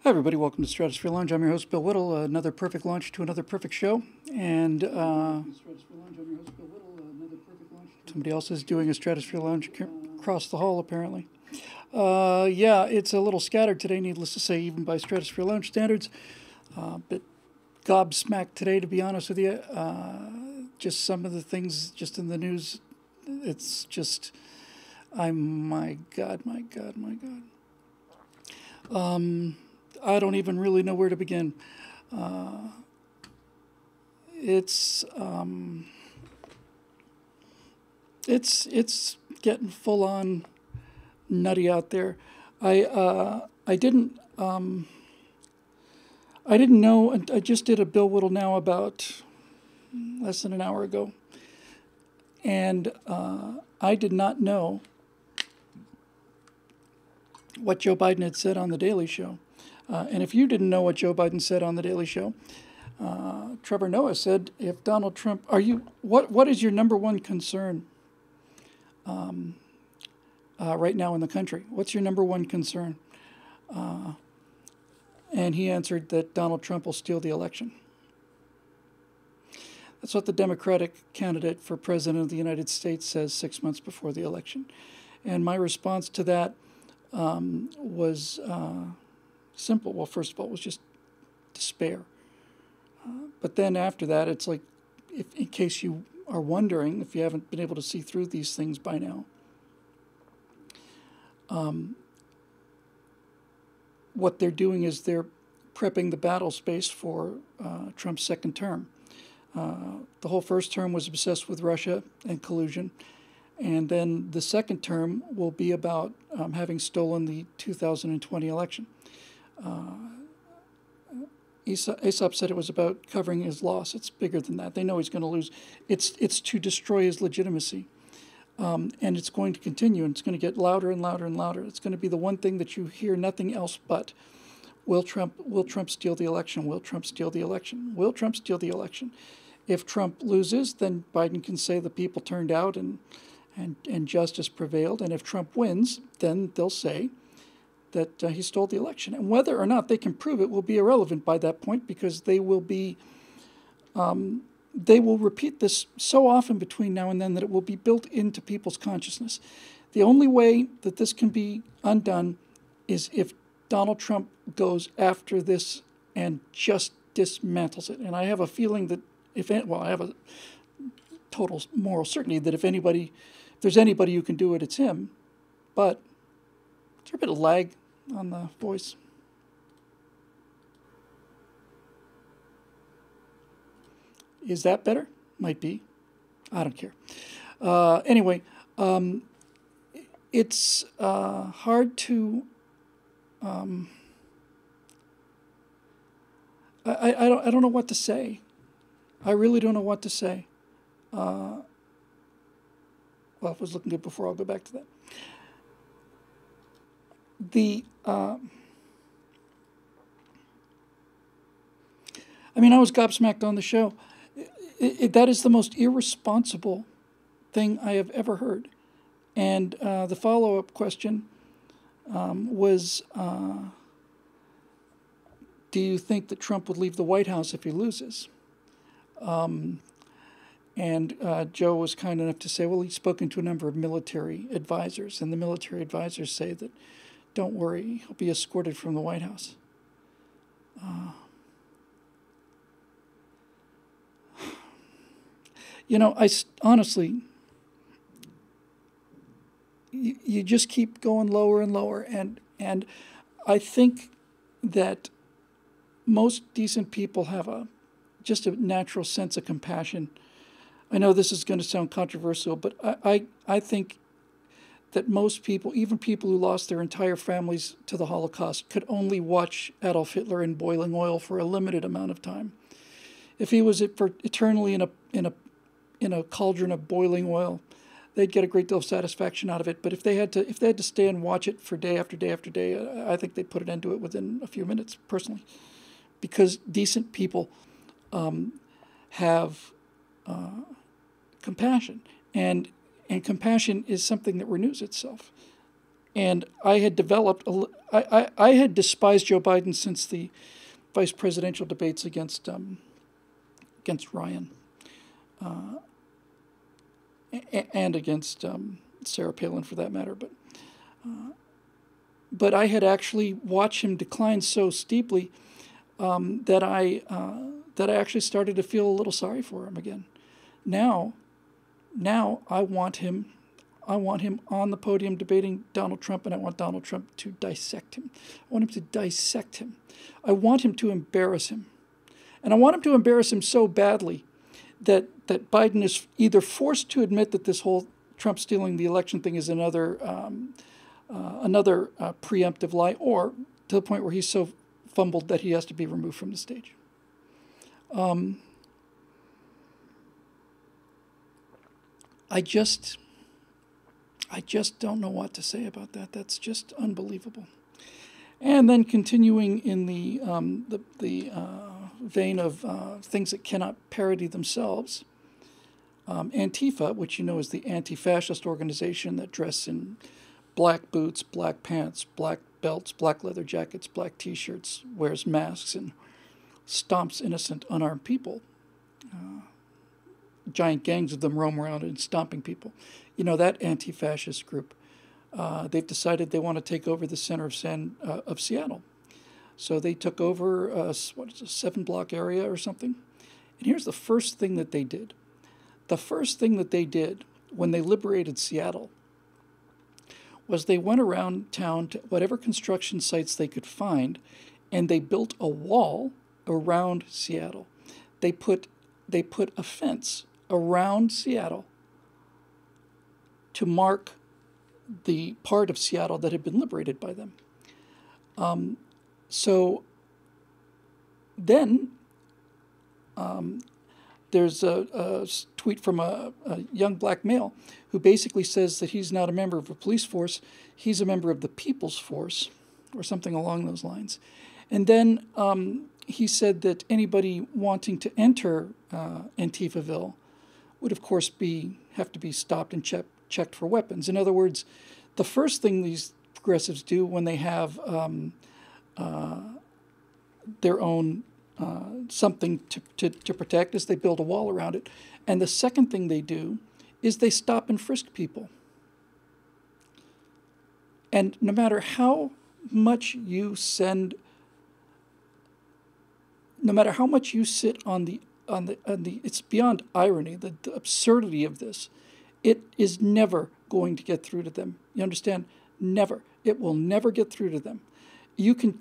Hi everybody, welcome to Stratosphere Lounge. I'm your host Bill Whittle. Another perfect launch to another perfect show. And somebody else is doing a Stratosphere Lounge across the hall apparently. Yeah, it's a little scattered today, needless to say, even by Stratosphere Lounge standards. Bit gobsmacked today, to be honest with you. Just some of the things just in the news. It's just, my God. I don't even really know where to begin. It's getting full on nutty out there. I didn't know. I just did a Bill Whittle now about less than an hour ago, and I did not know what Joe Biden had said on The Daily Show. And if you didn't know what Joe Biden said on The Daily Show, Trevor Noah said, if Donald Trump, what is your number one concern right now in the country? What's your number one concern? And he answered that Donald Trump will steal the election. That's what the Democratic candidate for president of the United States says 6 months before the election. And my response to that was simple. Well, first of all, it was just despair. But then after that, it's like, in case you are wondering, if you haven't been able to see through these things by now, what they're doing is they're prepping the battle space for Trump's second term. The whole first term was obsessed with Russia and collusion. And then the second term will be about having stolen the 2020 election. Aesop said it was about covering his loss. It's bigger than that. They know he's going to lose. It's to destroy his legitimacy. And it's going to continue, and it's going to get louder and louder and louder. It's going to be the one thing that you hear nothing else but, will Trump steal the election? Will Trump steal the election? Will Trump steal the election? If Trump loses, then Biden can say the people turned out and justice prevailed. And if Trump wins, then they'll say that he stole the election. And whether or not they can prove it will be irrelevant by that point, because they will repeat this so often between now and then that it will be built into people's consciousness. The only way that this can be undone is if Donald Trump goes after this and just dismantles it. And I have a feeling that I have a total moral certainty that if there's anybody who can do it, it's him. But is there a bit of lag on the voice? Is that better? Might be. I don't care. Anyway, it's hard to. I don't know what to say. I really don't know what to say. Well, if it was looking good before, I'll go back to that. I was gobsmacked on the show. That is the most irresponsible thing I have ever heard. And the follow-up question was, do you think that Trump would leave the White House if he loses? And Joe was kind enough to say, well, he's spoken to a number of military advisors, and the military advisors say that, don't worry, he'll be escorted from the White House. Honestly, you just keep going lower and lower, and I think that most decent people have just a natural sense of compassion. I know this is going to sound controversial, but I think that most people, even people who lost their entire families to the Holocaust, could only watch Adolf Hitler in boiling oil for a limited amount of time. If he was for eternally in a cauldron of boiling oil, they'd get a great deal of satisfaction out of it. But if they had to stay and watch it for day after day after day, I think they'd put an end to it within a few minutes, personally, because decent people have compassion, and compassion is something that renews itself. And I had developed I had despised Joe Biden since the vice presidential debates against Ryan, and against Sarah Palin for that matter. But I had actually watched him decline so steeply that I actually started to feel a little sorry for him again. Now I want him on the podium debating Donald Trump, and I want Donald Trump to dissect him. I want him to dissect him. I want him to embarrass him. And I want him to embarrass him so badly that Biden is either forced to admit that this whole Trump stealing the election thing is another preemptive lie, or to the point where he's so fumbled that he has to be removed from the stage. I just don't know what to say about that. That's just unbelievable. And then continuing in the vein of things that cannot parody themselves, Antifa, which you know is the anti-fascist organization that dress in black boots, black pants, black belts, black leather jackets, black T-shirts, wears masks, and stomps innocent, unarmed people. Giant gangs of them roam around and stomping people. You know, that anti-fascist group, they've decided they want to take over the center of Seattle. So they took over, a 7-block area or something. And here's the first thing that they did. The first thing that they did when they liberated Seattle was they went around town to whatever construction sites they could find, and they built a wall around Seattle. They put a fence around Seattle to mark the part of Seattle that had been liberated by them. So then there's a tweet from a young black male who basically says that he's not a member of a police force, he's a member of the People's Force, or something along those lines. And then he said that anybody wanting to enter Antifaville would, of course, have to be stopped and checked for weapons. In other words, the first thing these progressives do when they have their own something to protect is they build a wall around it. And the second thing they do is they stop and frisk people. And no matter how much you sit on the it's beyond irony, the absurdity of this. It is never going to get through to them. You understand? Never. It will never get through to them. You can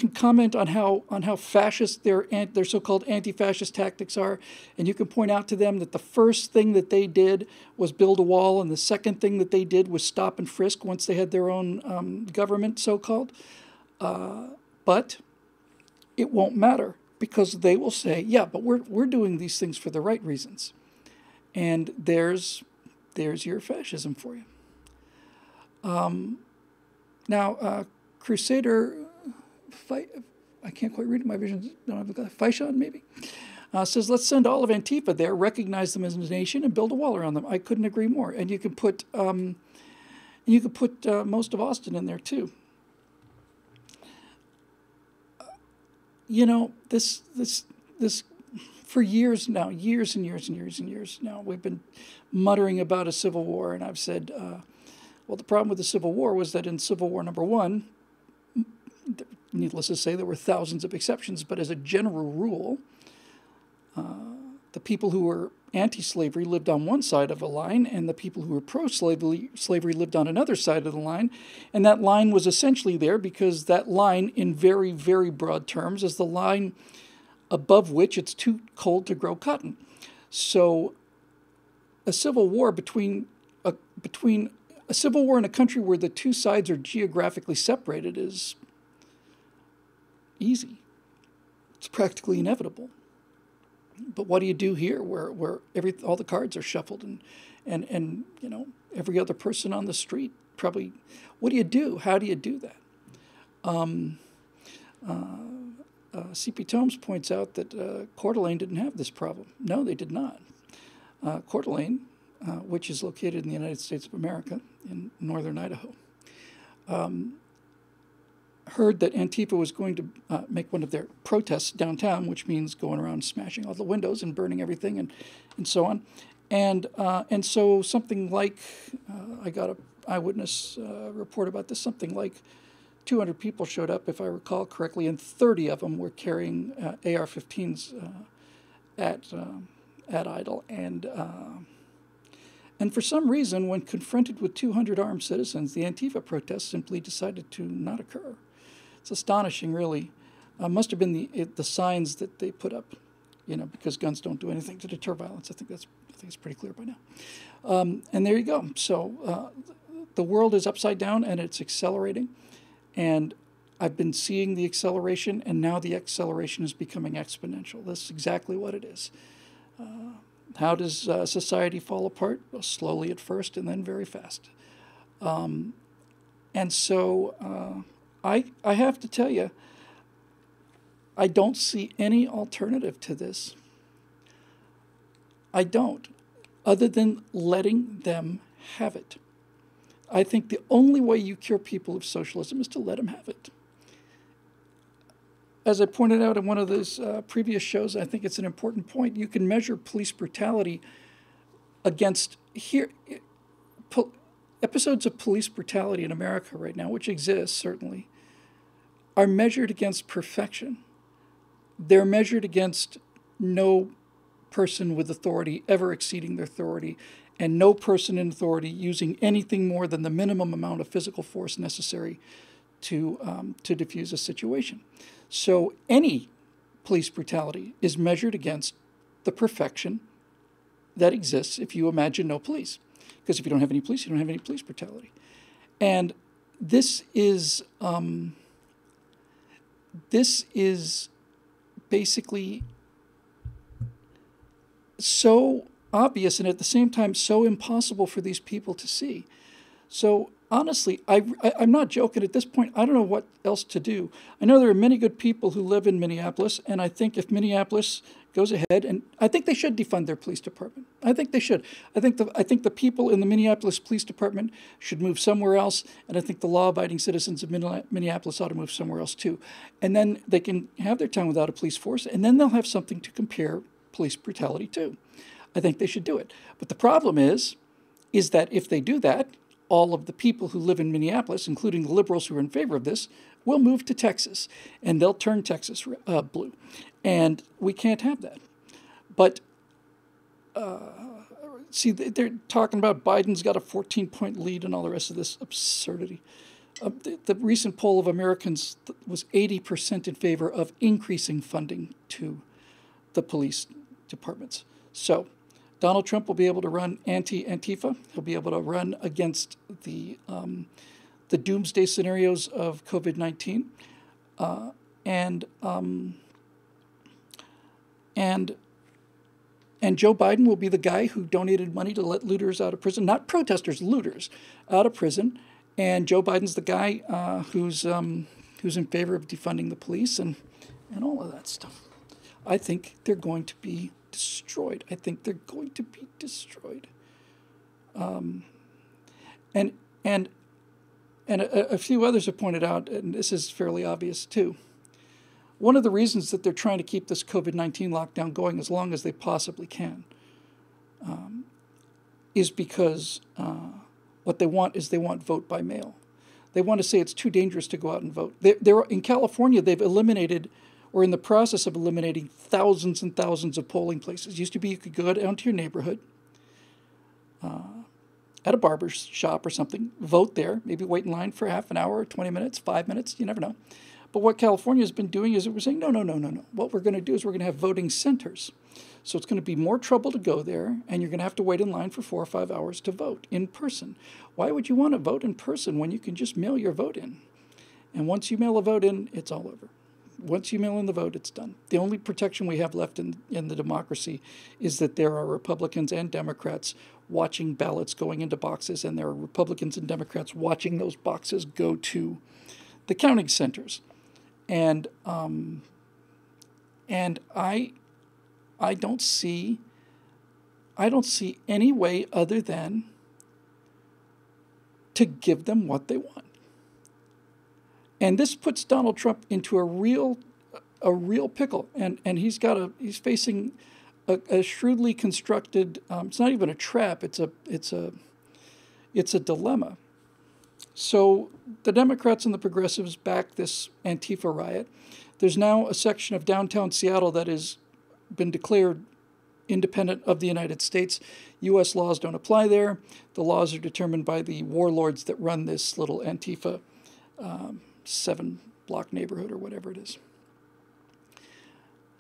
comment on how fascist their so-called anti-fascist tactics are, and you can point out to them that the first thing that they did was build a wall, and the second thing that they did was stop and frisk once they had their own government, so-called. But it won't matter, because they will say, yeah, but we're doing these things for the right reasons, and there's your fascism for you. Now, Crusader, I can't quite read it, my vision, don't have a Faishon maybe, says, let's send all of Antifa there, recognize them as a nation, and build a wall around them. I couldn't agree more. And you can put most of Austin in there too. You know, this for years now, years and years now, we've been muttering about a civil war, and I've said, well, the problem with the Civil War was that in Civil War number 1, needless to say, there were thousands of exceptions, but as a general rule, the people who were anti-slavery lived on one side of a line, and the people who were pro-slavery lived on another side of the line. And that line was essentially there because that line, in very, very broad terms, is the line above which it's too cold to grow cotton. So a civil war a civil war in a country where the two sides are geographically separated is easy. It's practically inevitable. But what do you do here, where all the cards are shuffled and you know, every other person on the street probably? What do you do? How do you do that? C.P. Tomes points out that Coeur d'Alene didn't have this problem. No, they did not. Coeur d'Alene, which is located in the United States of America in northern Idaho, heard that Antifa was going to make one of their protests downtown, which means going around smashing all the windows and burning everything and so on. And so something like, I got an eyewitness report about this, something like 200 people showed up, if I recall correctly, and 30 of them were carrying AR-15s at idle. And for some reason, when confronted with 200 armed citizens, the Antifa protests simply decided to not occur. It's astonishing, really. Must have been the signs that they put up, because guns don't do anything to deter violence. I think it's pretty clear by now. And there you go. So the world is upside down, and it's accelerating. And I've been seeing the acceleration, and now the acceleration is becoming exponential. That's exactly what it is. How does society fall apart? Well, slowly at first, and then very fast. And so I have to tell you, I don't see any alternative to this. I don't, other than letting them have it. I think the only way you cure people of socialism is to let them have it. As I pointed out in one of those previous shows, I think it's an important point. You can measure police brutality against episodes of police brutality in America right now, which exists certainly, are measured against perfection. They're measured against no person with authority ever exceeding their authority, and no person in authority using anything more than the minimum amount of physical force necessary to diffuse a situation. So any police brutality is measured against the perfection that exists if you imagine no police. Because if you don't have any police, you don't have any police brutality. And this is basically so obvious and at the same time so impossible for these people to see. So honestly, I'm not joking. At this point, I don't know what else to do. I know there are many good people who live in Minneapolis, and I think if Minneapolis goes ahead, and I think they should defund their police department. I think they should. I think the people in the Minneapolis Police Department should move somewhere else, and I think the law-abiding citizens of Minneapolis ought to move somewhere else too. And then they can have their time without a police force, and then they'll have something to compare police brutality to. I think they should do it. But the problem is that if they do that, all of the people who live in Minneapolis, including the liberals who are in favor of this, will move to Texas, and they'll turn Texas blue. And we can't have that. But, see, they're talking about Biden's got a 14-point lead and all the rest of this absurdity. The recent poll of Americans was 80% in favor of increasing funding to the police departments. So Donald Trump will be able to run anti-Antifa. He'll be able to run against the doomsday scenarios of COVID-19. And Joe Biden will be the guy who donated money to let looters out of prison, not protesters, looters out of prison. And Joe Biden's the guy who's in favor of defunding the police and all of that stuff. I think they're going to be destroyed. I think they're going to be destroyed. And a few others have pointed out, and this is fairly obvious too. One of the reasons that they're trying to keep this COVID-19 lockdown going as long as they possibly can is because what they want vote by mail. They want to say it's too dangerous to go out and vote. In California, they've eliminated, or in the process of eliminating, thousands and thousands of polling places. It used to be you could go down to your neighborhood, at a barber shop or something, vote there, maybe wait in line for half an hour, 20 minutes, 5 minutes, you never know. But what California has been doing is we're saying, no. What we're going to do is we're going to have voting centers. So it's going to be more trouble to go there, and you're going to have to wait in line for 4 or 5 hours to vote in person. Why would you want to vote in person when you can just mail your vote in? And once you mail a vote in, it's all over. Once you mail in the vote, it's done. The only protection we have left in the democracy is that there are Republicans and Democrats watching ballots going into boxes, and there are Republicans and Democrats watching those boxes go to the counting centers. And I don't see any way other than to give them what they want. And this puts Donald Trump into a real pickle, and he's facing a shrewdly constructed. It's not even a trap. It's a dilemma. So the Democrats and the progressives back this Antifa riot. There's now a section of downtown Seattle that has been declared independent of the United States. U.S. laws don't apply there. The laws are determined by the warlords that run this little Antifa 7-block neighborhood or whatever it is.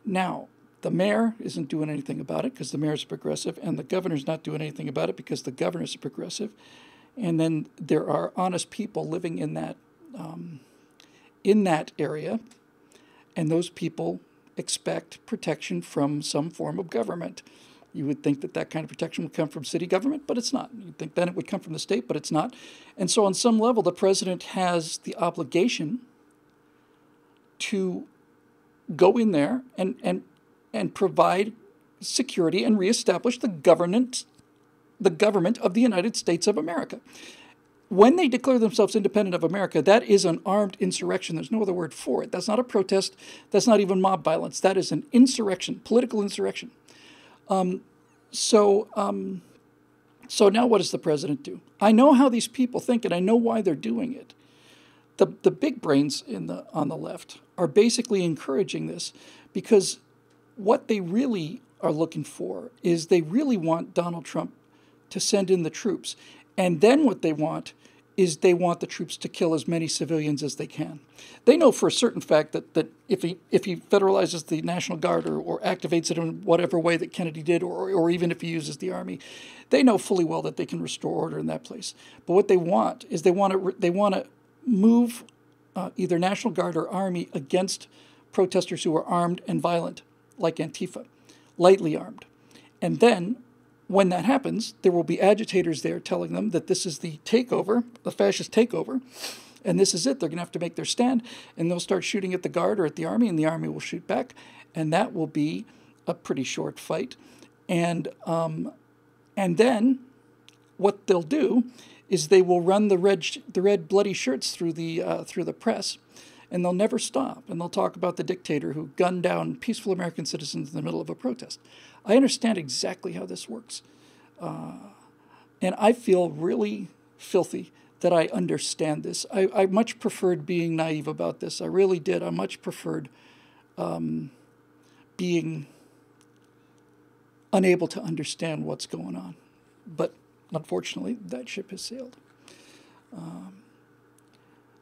Now, the mayor isn't doing anything about it because the mayor's a progressive, and the governor's not doing anything about it because the governor's a progressive. And then there are honest people living in that area, and those people expect protection from some form of government. You would think that kind of protection would come from city government, but it's not. You'd think then it would come from the state, but it's not. And so on some level, the president has the obligation to go in there and provide security and reestablish the government of the United States of America. When they declare themselves independent of America, that is an armed insurrection. There's no other word for it. That's not a protest. That's not even mob violence. That is an insurrection, political insurrection. So now what does the president do? I know how these people think, and I know why they're doing it. The big brains on the left are basically encouraging this because what they really are looking for is they really want Donald Trump to send in the troops. And then what they want is they want the troops to kill as many civilians as they can. They know for a certain fact that if he federalizes the National Guard or activates it in whatever way that Kennedy did, or even if he uses the Army, they know fully well that they can restore order in that place. But what they want is they want to move either National Guard or Army against protesters who are armed and violent, like Antifa, lightly armed. And then when that happens, there will be agitators there telling them that this is the takeover, the fascist takeover, and this is it. They're going to have to make their stand, and they'll start shooting at the Guard or at the Army, and the Army will shoot back, and that will be a pretty short fight. And then what they'll do is they will run the red bloody shirts through the press, and they'll never stop, and they'll talk about the dictator who gunned down peaceful American citizens in the middle of a protest. I understand exactly how this works. And I feel really filthy that I understand this. I much preferred being naive about this. I really did. I much preferred being unable to understand what's going on. But unfortunately, that ship has sailed. A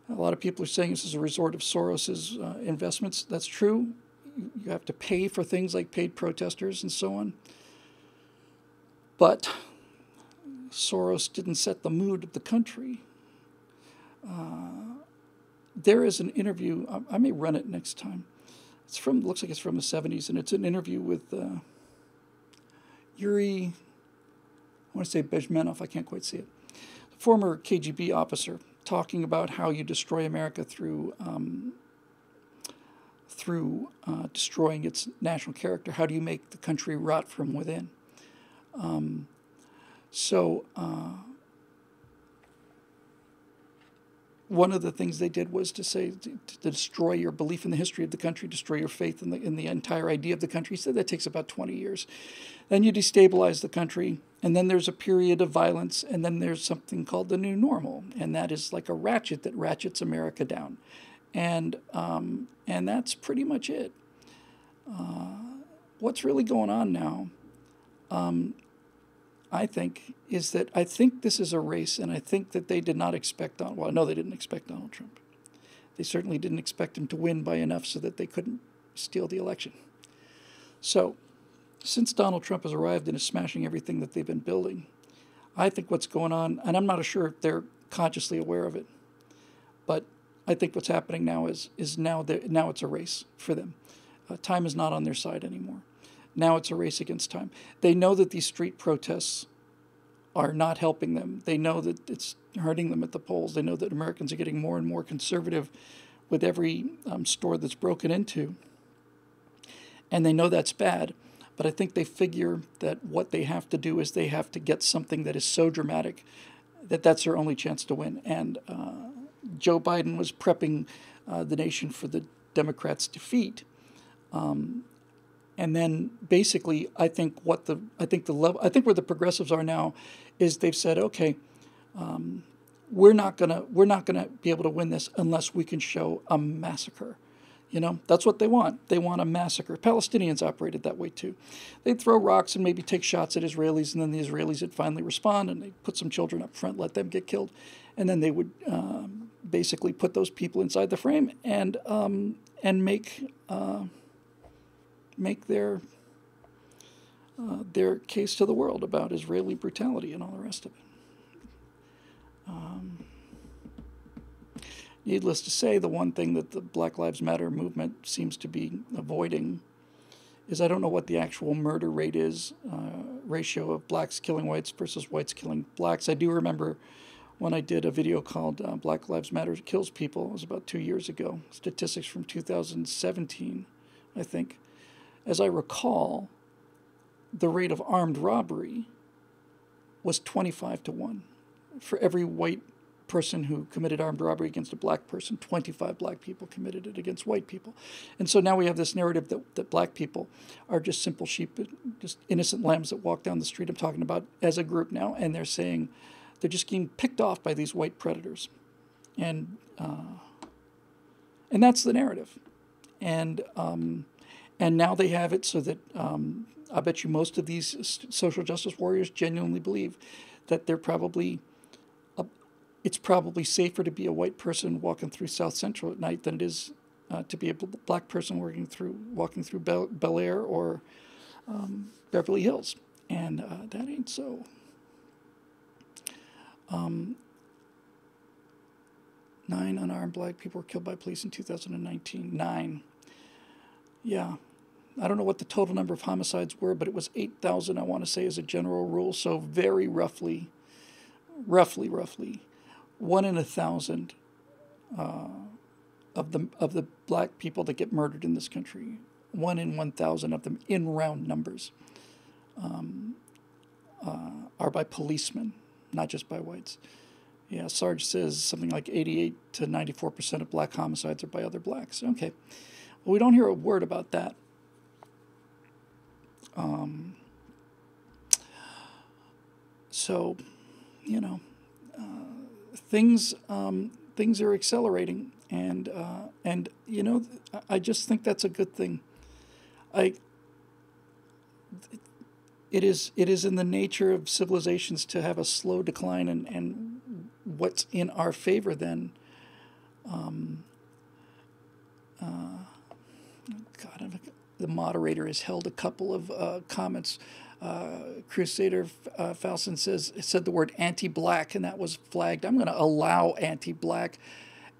lot of people are saying this is a resort of Soros's investments. That's true. You have to pay for things like paid protesters and so on. But Soros didn't set the mood of the country. There is an interview. I may run it next time. Looks like it's from the 70s, and it's an interview with Yuri, I want to say Bezmenov, I can't quite see it, former KGB officer, talking about how you destroy America through destroying its national character. How do you make the country rot from within? One of the things they did was to say to destroy your belief in the history of the country, destroy your faith in the entire idea of the country. He said that takes about 20 years. Then you destabilize the country, and then there's a period of violence, and then there's something called the new normal, and that is like a ratchet that ratchets America down. And that's pretty much it. What's really going on now, I think, is that I think this is a race, and I think that they did not expect Donald. Well, no, they didn't expect Donald Trump. They certainly didn't expect him to win by enough so that they couldn't steal the election. So, since Donald Trump has arrived and is smashing everything that they've been building, I think what's going on, and I'm not sure if they're consciously aware of it, but I think what's happening now is now it's a race for them. Time is not on their side anymore. Now it's a race against time. They know that these street protests are not helping them. They know that it's hurting them at the polls. They know that Americans are getting more and more conservative with every store that's broken into. And they know that's bad. But I think they figure that what they have to do is they have to get something that is so dramatic that that's their only chance to win. And Joe Biden was prepping the nation for the Democrats' defeat. And then basically, I think where the progressives are now is they've said, okay, we're not gonna be able to win this unless we can show a massacre. You know, that's what they want. They want a massacre. Palestinians operated that way too. They'd throw rocks and maybe take shots at Israelis, and then the Israelis would finally respond, and they'd put some children up front, let them get killed, and then they would basically put those people inside the frame and make their case to the world about Israeli brutality and all the rest of it. Needless to say, the one thing that the Black Lives Matter movement seems to be avoiding is I don't know what the actual murder rate is, ratio of blacks killing whites versus whites killing blacks. I do remember when I did a video called Black Lives Matter Kills People. It was about 2 years ago. Statistics from 2017, I think. As I recall, the rate of armed robbery was 25 to 1. For every white person who committed armed robbery against a black person, 25 black people committed it against white people. And so now we have this narrative that black people are just simple sheep, just innocent lambs that walk down the street. I'm talking about as a group now, and they're saying they're just getting picked off by these white predators. And that's the narrative. And now they have it so that I bet you most of these social justice warriors genuinely believe that it's probably safer to be a white person walking through South Central at night than it is to be a black person walking through Bel Air or Beverly Hills. And that ain't so. 9 unarmed black people were killed by police in 2019. 9. Yeah. I don't know what the total number of homicides were, but it was 8,000, I want to say, as a general rule. So very roughly, 1 in 1,000 of the black people that get murdered in this country, 1 in 1,000 of them, in round numbers, are by policemen, not just by whites. Yeah, Sarge says something like 88 to 94% of black homicides are by other blacks. Okay, well, we don't hear a word about that. So, you know, things are accelerating, and you know, I just think that's a good thing. It is in the nature of civilizations to have a slow decline, and what's in our favor then. God, the moderator has held a couple of comments. Crusader Falson said the word anti-black, and that was flagged. I'm going to allow anti-black.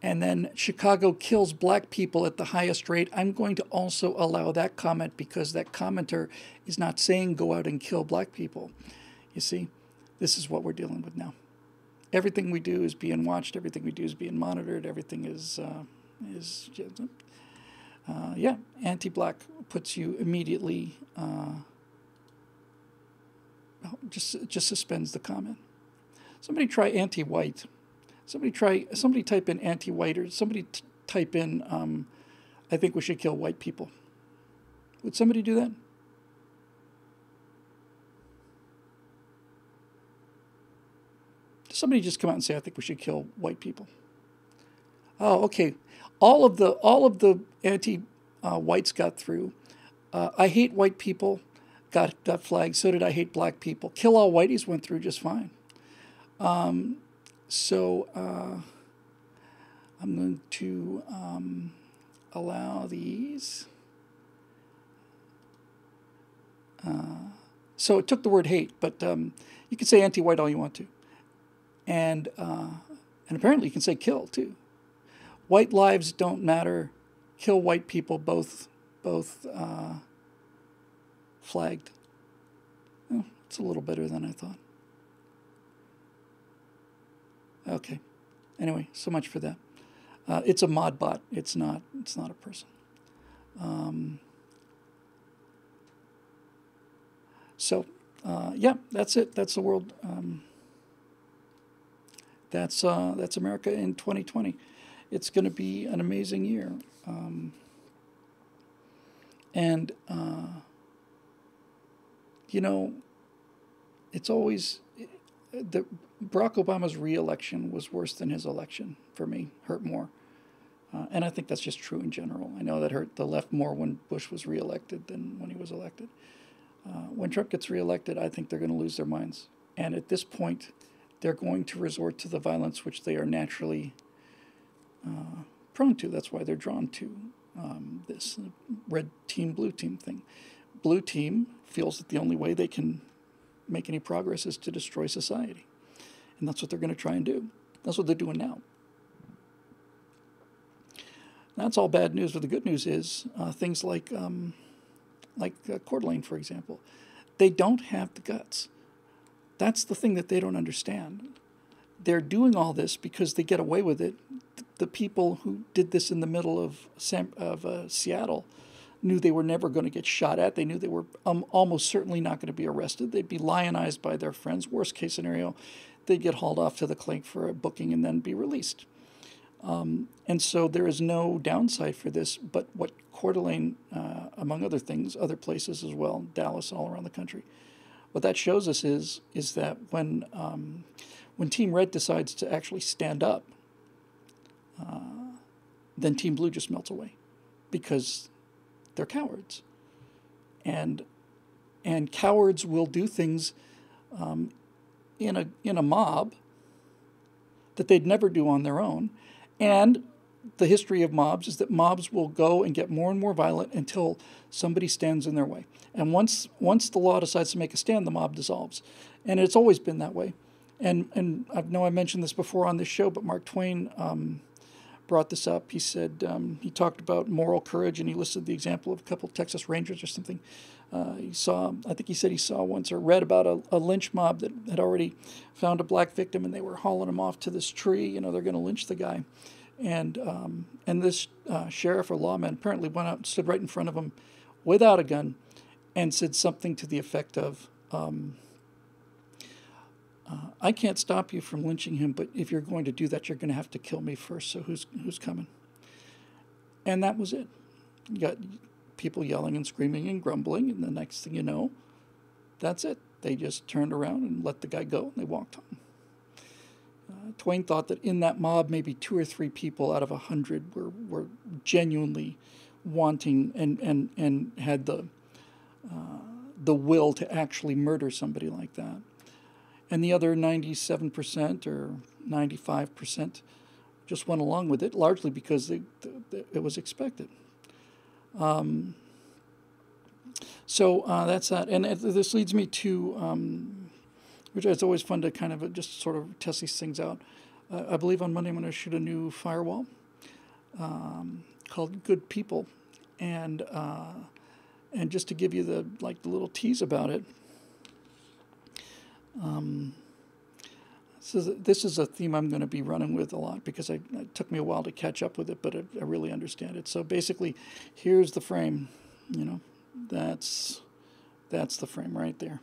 And then Chicago kills black people at the highest rate. I'm going to also allow that comment because that commenter is not saying go out and kill black people. You see, this is what we're dealing with now. Everything we do is being watched. Everything we do is being monitored. Everything is anti-black puts you immediately. Just suspends the comment. Somebody try anti-white. Somebody type in anti-white, or somebody type in I think we should kill white people. Would somebody do that? Somebody just come out and say I think we should kill white people. Oh, okay. All of the anti-whites got through. I hate white people. Got flagged. So did I hate black people. Kill all whiteys went through just fine. So I'm going to allow these. So it took the word hate, but you can say anti-white all you want to, and apparently you can say kill too. White lives don't matter. Kill white people. Both flagged. Oh, it's a little better than I thought. Okay. Anyway, so much for that. It's a mod bot. It's not a person. Yeah, that's it. That's the world. That's America in 2020. It's going to be an amazing year. And you know, it's always the Barack Obama's re-election was worse than his election for me. Hurt more, and I think that's just true in general. I know that hurt the left more when Bush was re-elected than when he was elected. When Trump gets re-elected, I think they're going to lose their minds, and at this point, they're going to resort to the violence which they are naturally prone to. That's why they're drawn to this red team, blue team thing. Blue team feels that the only way they can make any progress is to destroy society. And that's what they're going to try and do. That's what they're doing now. That's all bad news, but the good news is things like Coeur d'Alene, for example. They don't have the guts. That's the thing that they don't understand. They're doing all this because they get away with it. The people who did this in the middle of Seattle knew they were never going to get shot at. They knew they were almost certainly not going to be arrested. They'd be lionized by their friends. Worst case scenario, they'd get hauled off to the clink for a booking and then be released. And so there is no downside for this. But what Coeur d'Alene, among other things, other places as well, Dallas, all around the country, what that shows us is that when Team Red decides to actually stand up, then Team Blue just melts away because they're cowards. And cowards will do things in a mob that they'd never do on their own. And the history of mobs is that mobs will go and get more and more violent until somebody stands in their way. And once the law decides to make a stand, the mob dissolves. And it's always been that way. And I know I mentioned this before on this show, but Mark Twain brought this up. He said, he talked about moral courage, and he listed the example of a couple of Texas Rangers or something. I think he said he saw once or read about a lynch mob that had already found a black victim, and they were hauling him off to this tree. You know, they're going to lynch the guy. And this sheriff or lawman apparently went out and stood right in front of him without a gun and said something to the effect of, I can't stop you from lynching him, but if you're going to do that, you're going to have to kill me first, so who's coming? And that was it. You got people yelling and screaming and grumbling, and the next thing you know, that's it. They just turned around and let the guy go, and they walked home. Twain thought that in that mob, maybe 2 or 3 people out of 100 were genuinely wanting and had the will to actually murder somebody like that. And the other 97% or 95% just went along with it, largely because it was expected. So that's that. And this leads me to, which is always fun to kind of just sort of test these things out. I believe on Monday I'm going to shoot a new firewall called Good People. And just to give you the little tease about it, so this is a theme I'm going to be running with a lot because it took me a while to catch up with it, but I really understand it. So basically, here's the frame. You know, that's the frame right there,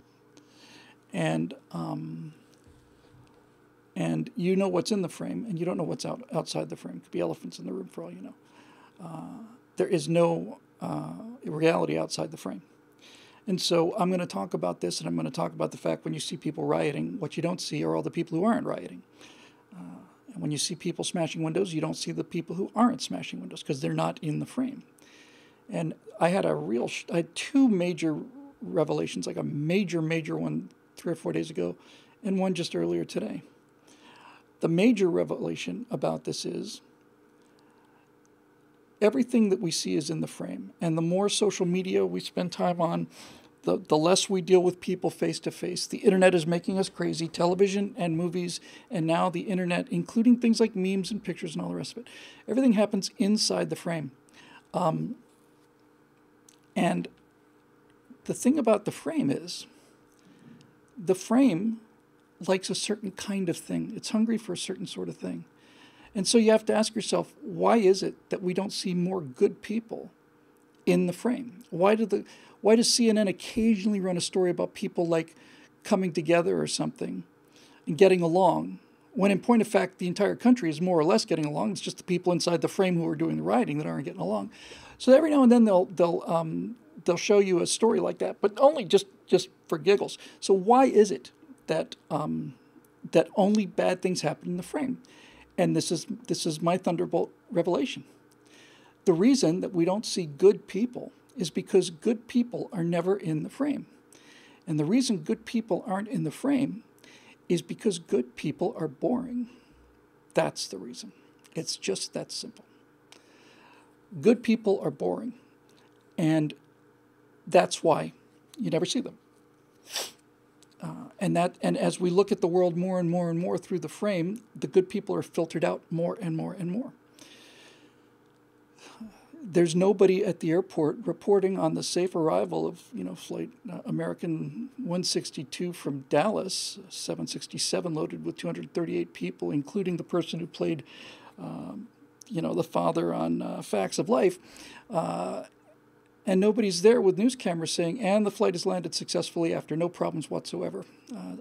and you know what's in the frame, and you don't know what's outside the frame. It could be elephants in the room for all you know. There is no reality outside the frame. And so I'm going to talk about this, and I'm going to talk about the fact when you see people rioting, what you don't see are all the people who aren't rioting. And when you see people smashing windows, you don't see the people who aren't smashing windows because they're not in the frame. And I had I had 2 major revelations, like a major one 3 or 4 days ago, and one just earlier today. The major revelation about this is everything that we see is in the frame. And the more social media we spend time on, the less we deal with people face to face. The internet is making us crazy, television and movies, and now the internet, including things like memes and pictures and all the rest of it. Everything happens inside the frame. And the thing about the frame is, the frame likes a certain kind of thing. It's hungry for a certain sort of thing. And so you have to ask yourself, why is it that we don't see more good people in the frame? Why does CNN occasionally run a story about people like coming together or something and getting along when in point of fact, the entire country is more or less getting along. It's just the people inside the frame who are doing the rioting that aren't getting along. So every now and then they'll show you a story like that, but only just for giggles. So why is it that that only bad things happen in the frame? And this is my thunderbolt revelation. The reason that we don't see good people is because good people are never in the frame. And the reason good people aren't in the frame is because good people are boring. That's the reason. It's just that simple. Good people are boring. And that's why you never see them. And as we look at the world more and more and more through the frame, the good people are filtered out more and more and more. There's nobody at the airport reporting on the safe arrival of, flight American 162 from Dallas, 767 loaded with 238 people, including the person who played, the father on Facts of Life. And nobody's there with news cameras saying, and the flight has landed successfully after no problems whatsoever.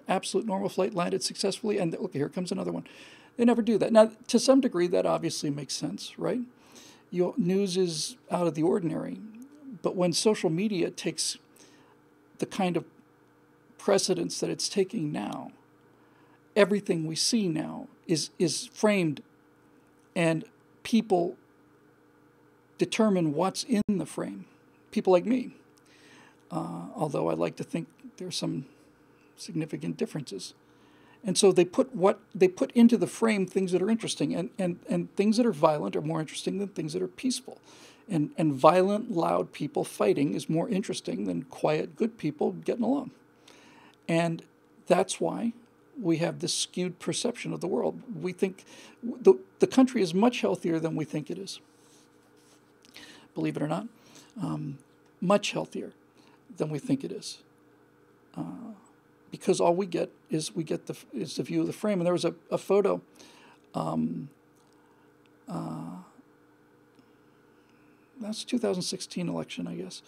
Absolute normal flight landed successfully, and look, here comes another one. They never do that. Now, to some degree, that obviously makes sense, right? News is out of the ordinary. But when social media takes the kind of precedence that it's taking now, everything we see now is framed, and people determine what's in the frame. People like me, although I like to think there's some significant differences. And so they put into the frame things that are interesting, and things that are violent are more interesting than things that are peaceful. And violent, loud people fighting is more interesting than quiet, good people getting along. And that's why we have this skewed perception of the world. We think the country is much healthier than we think it is. Believe it or not, much healthier than we think it is. Because all we get is the view of the frame. And there was a photo. That's 2016 election, I guess,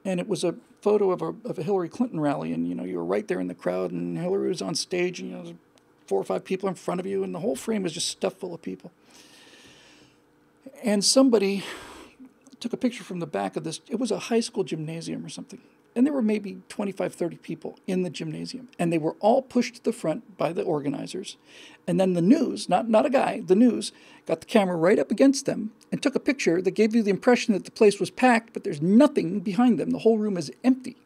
and it was a photo of a Hillary Clinton rally, and you were right there in the crowd, and Hillary was on stage, and there's 4 or 5 people in front of you, and the whole frame was just stuffed full of people. And somebody took a picture from the back of this. It was a high school gymnasium or something. And there were maybe 25, 30 people in the gymnasium. And they were all pushed to the front by the organizers. And then the news, not a guy, the news, got the camera right up against them and took a picture that gave you the impression that the place was packed, but there's nothing behind them. The whole room is empty.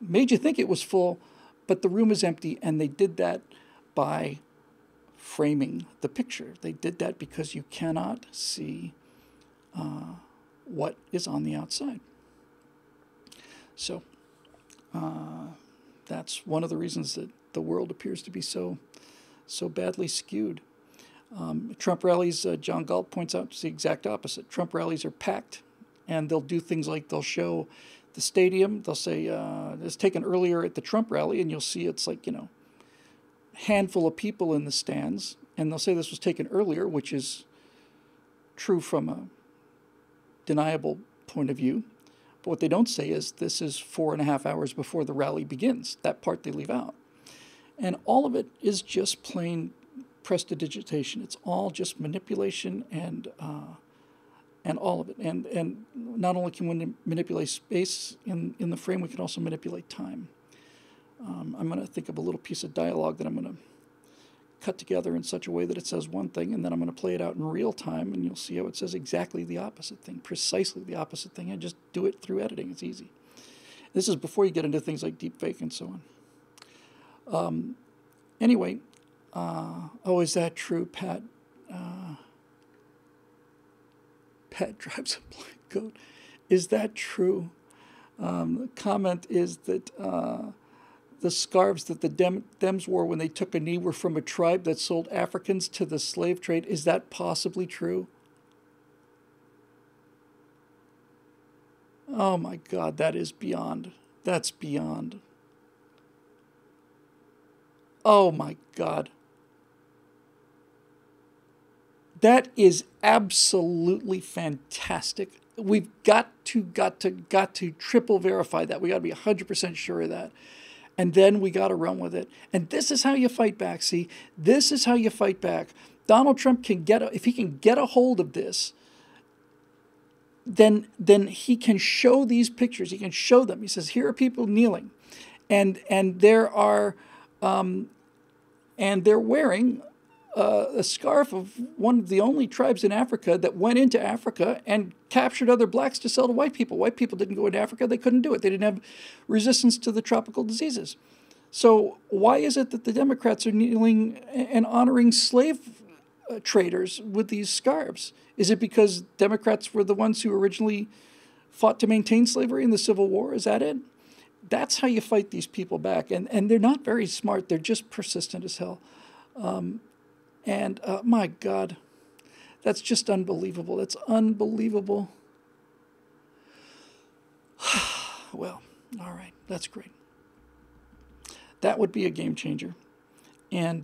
It made you think it was full, but the room is empty. And they did that by framing the picture. They did that because you cannot see what is on the outside. So that's one of the reasons that the world appears to be so badly skewed. Trump rallies, John Galt points out, it's the exact opposite. Trump rallies are packed, and they'll do things like they'll show the stadium. They'll say it's taken earlier at the Trump rally, and you'll see it's like, handful of people in the stands, and they'll say this was taken earlier, which is true from a deniable point of view. But what they don't say is this is 4.5 hours before the rally begins. That part they leave out. And all of it is just plain prestidigitation. It's all just manipulation and all of it. And not only can we manipulate space in the frame, we can also manipulate time. I'm going to think of a little piece of dialogue that I'm going to cut together in such a way that it says one thing, and then I'm going to play it out in real time, and you'll see how it says exactly the opposite thing, precisely the opposite thing, and just do it through editing. It's easy. This is before you get into things like deepfake and so on. Anyway, is that true, Pat? Pat drives a black goat. Is that true? The comment is that the scarves that the Dems wore when they took a knee were from a tribe that sold Africans to the slave trade. Is that possibly true? Oh my God, that is beyond. That's beyond. Oh my God. That is absolutely fantastic. We've got to triple verify that. We got to be 100% sure of that. And then we got to run with it. And this is how you fight back. See, this is how you fight back. Donald Trump can if he can get a hold of this, then he can show these pictures. He can show them. He says, here are people kneeling, and there are, and they're wearing a scarf of one of the only tribes in Africa that went into Africa and captured other blacks to sell to white people. White people didn't go into Africa. They couldn't do it. They didn't have resistance to the tropical diseases. So why is it that the Democrats are kneeling and honoring slave traders with these scarves? Is it because Democrats were the ones who originally fought to maintain slavery in the Civil War? Is that it? That's how you fight these people back. And they're not very smart. They're just persistent as hell. My God, that's just unbelievable. It's unbelievable. Well, all right, that's great. That would be a game changer. And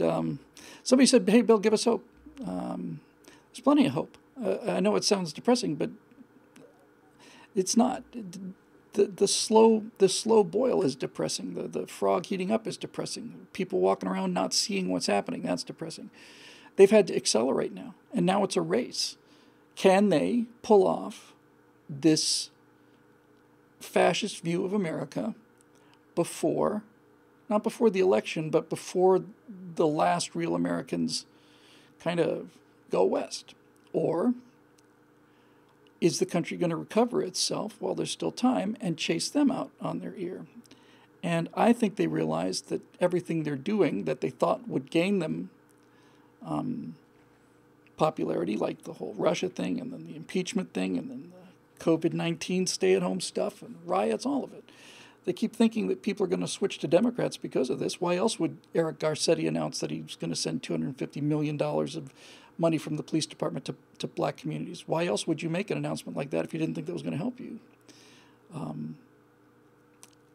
somebody said, hey, Bill, give us hope. There's plenty of hope. I know it sounds depressing, but it's not. The slow boil is depressing. The frog heating up is depressing. People walking around not seeing what's happening, that's depressing. They've had to accelerate now, and now it's a race. Can they pull off this fascist view of America before, not before the election, but before the last real Americans kind of go west? Or is the country going to recover itself while there's still time and chase them out on their ear? And I think they realize that everything they're doing that they thought would gain them popularity, like the whole Russia thing and then the impeachment thing and then the COVID-19 stay-at-home stuff and riots, all of it. They keep thinking that people are going to switch to Democrats because of this. Why else would Eric Garcetti announce that he was going to send $250 million of money from the police department to black communities? Why else would you make an announcement like that if you didn't think that was going to help you?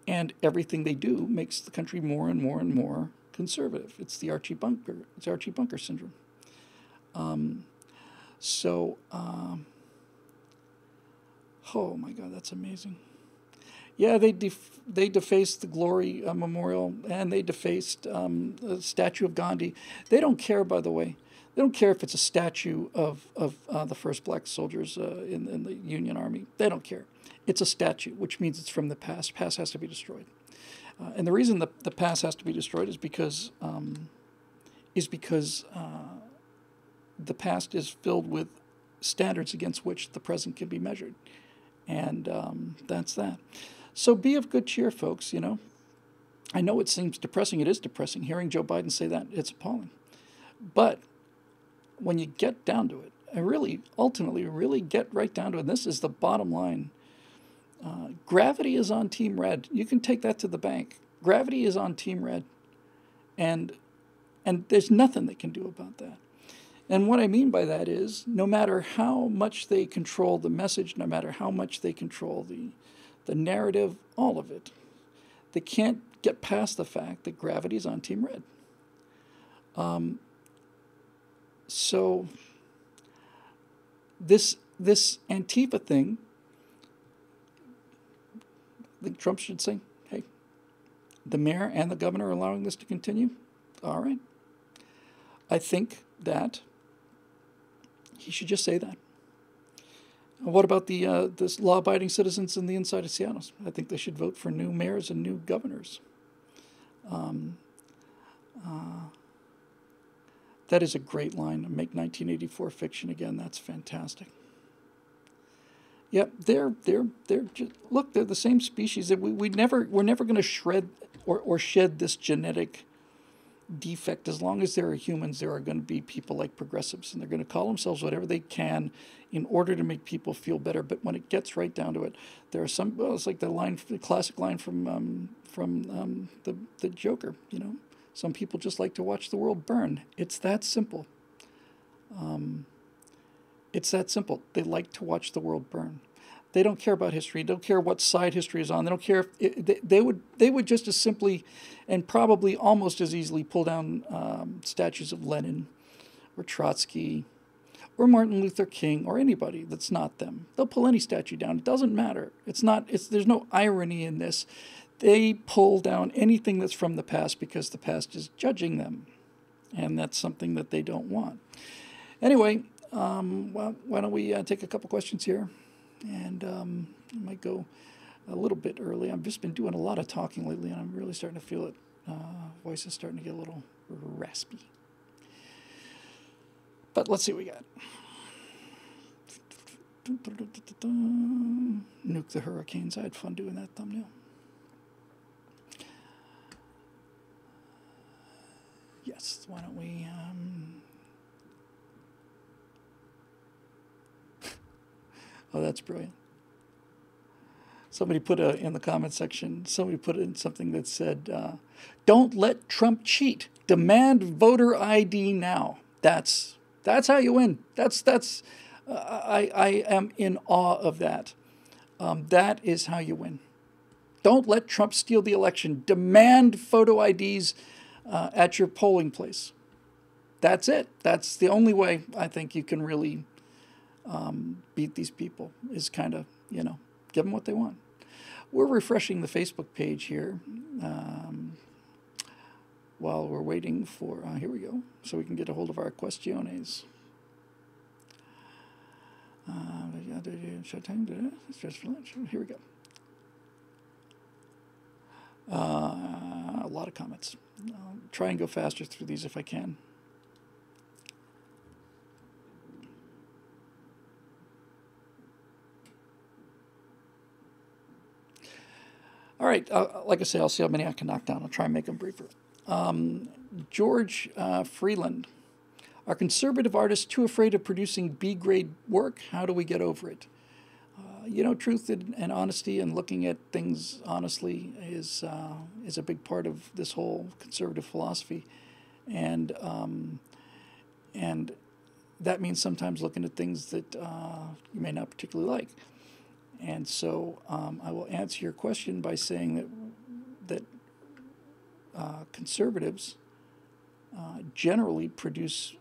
And everything they do makes the country more and more and more conservative. It's the Archie Bunker syndrome. Oh my God, that's amazing. Yeah, they defaced the Glory Memorial, and they defaced the statue of Gandhi. They don't care, by the way. They don't care if it's a statue of the first black soldiers in the Union Army. They don't care. It's a statue, which means it's from the past. Past has to be destroyed. And the reason the past has to be destroyed is because the past is filled with standards against which the present can be measured. And that's that. So be of good cheer, folks, you know. I know it seems depressing. It is depressing. Hearing Joe Biden say that, it's appalling. But when you get down to it, and really, ultimately, really get right down to it, and this is the bottom line, gravity is on Team Red. You can take that to the bank. Gravity is on Team Red. And there's nothing they can do about that. And what I mean by that is, no matter how much they control the message, no matter how much they control the narrative, all of it, they can't get past the fact that gravity is on Team Red. So this Antifa thing, I think Trump should say, hey, the mayor and the governor are allowing this to continue? All right. I think that he should just say that. What about this law-abiding citizens in the inside of Seattle? I think they should vote for new mayors and new governors. That is a great line. Make 1984 fiction again. That's fantastic. Yep, they're just, look, they're the same species that we're never going to shred or shed this genetic defect. As long as there are humans, there are going to be people like progressives, and they're going to call themselves whatever they can in order to make people feel better. But when it gets right down to it, there are some. Well, it's like the classic line from the Joker. You know, some people just like to watch the world burn. It's that simple. It's that simple. They like to watch the world burn. They don't care about history. They don't care what side history is on. They don't care if they would just as simply and probably almost as easily pull down statues of Lenin or Trotsky or Martin Luther King or anybody that's not them. They'll pull any statue down. It doesn't matter. There's no irony in this. They pull down anything that's from the past because the past is judging them. And that's something that they don't want. Anyway, well, why don't we take a couple questions here? And I might go a little bit early. I've just been doing a lot of talking lately, and I'm really starting to feel it. Voice is starting to get a little raspy. But let's see what we got. Nuke the Hurricanes. I had fun doing that thumbnail. Yes, why don't we... Oh, that's brilliant. Somebody put in the comment section, somebody put in something that said, don't let Trump cheat. Demand voter ID now. That's how you win. I am in awe of that. That is how you win. Don't let Trump steal the election. Demand photo IDs at your polling place. That's it. That's the only way I think you can really beat these people, is kind of, give them what they want. We're refreshing the Facebook page here while we're waiting for, here we go, so we can get a hold of our questiones. Here we go. A lot of comments. I'll try and go faster through these if I can. All right, like I say, I'll see how many I can knock down. I'll try and make them briefer. George Freeland. Are conservative artists too afraid of producing B-grade work? How do we get over it? Truth and honesty and looking at things honestly is a big part of this whole conservative philosophy. And that means sometimes looking at things that you may not particularly like. And so I will answer your question by saying that conservatives generally produce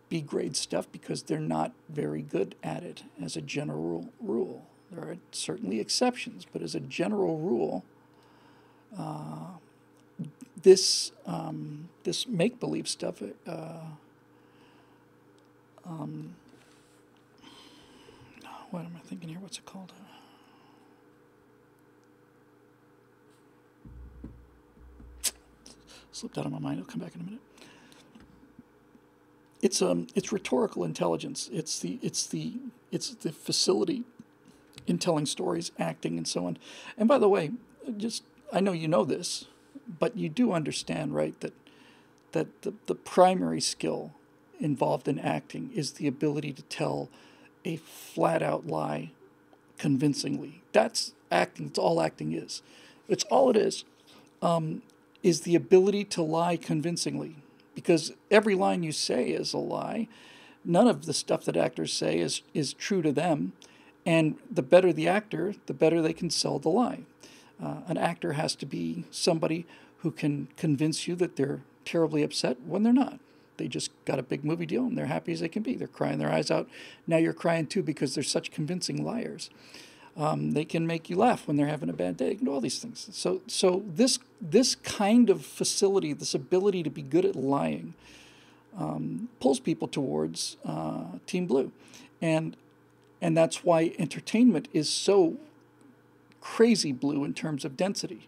B-grade stuff because they're not very good at it as a general rule. There are certainly exceptions, but as a general rule, this make-believe stuff, what am I thinking here? What's it called? Slipped out of my mind. It'll come back in a minute. It's rhetorical intelligence. It's the facility in telling stories, acting, and so on. And by the way, I know you know this, but you do understand, right, that the primary skill involved in acting is the ability to tell a flat-out lie convincingly. That's acting. It's all acting is. It's all it is the ability to lie convincingly. Because every line you say is a lie. None of the stuff that actors say is true to them. And the better the actor, the better they can sell the lie. An actor has to be somebody who can convince you that they're terribly upset when they're not. They just got a big movie deal and they're happy as they can be. They're crying their eyes out. Now you're crying too because they're such convincing liars. They can make you laugh when they're having a bad day. All these things. So this kind of facility, this ability to be good at lying, pulls people towards Team Blue, and that's why entertainment is so crazy blue in terms of density.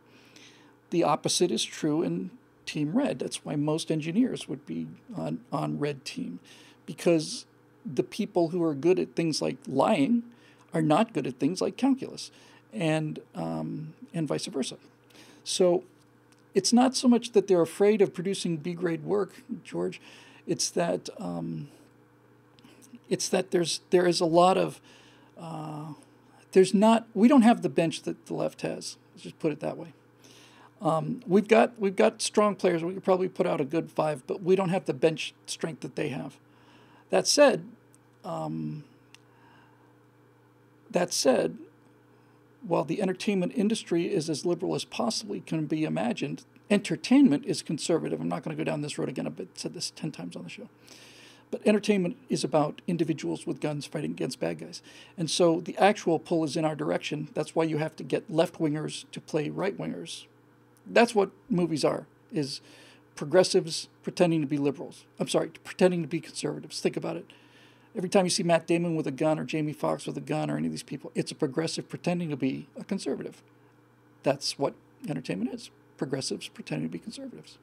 The opposite is true in Team Red. That's why most engineers would be on Red Team, because the people who are good at things like lying are not good at things like calculus, and vice versa. So it's not so much that they're afraid of producing B-grade work, George. It's that there is a lot of we don't have the bench that the left has. Let's just put it that way. We've got strong players. We could probably put out a good 5, but we don't have the bench strength that they have. That said, while the entertainment industry is as liberal as possibly can be imagined, entertainment is conservative. I'm not going to go down this road again. I've said this 10 times on the show. But entertainment is about individuals with guns fighting against bad guys. And so the actual pull is in our direction. That's why you have to get left-wingers to play right-wingers. That's what movies are, is progressives pretending to be liberals. I'm sorry, pretending to be conservatives. Think about it. Every time you see Matt Damon with a gun or Jamie Foxx with a gun or any of these people, it's a progressive pretending to be a conservative. That's what entertainment is. Progressives pretending to be conservatives.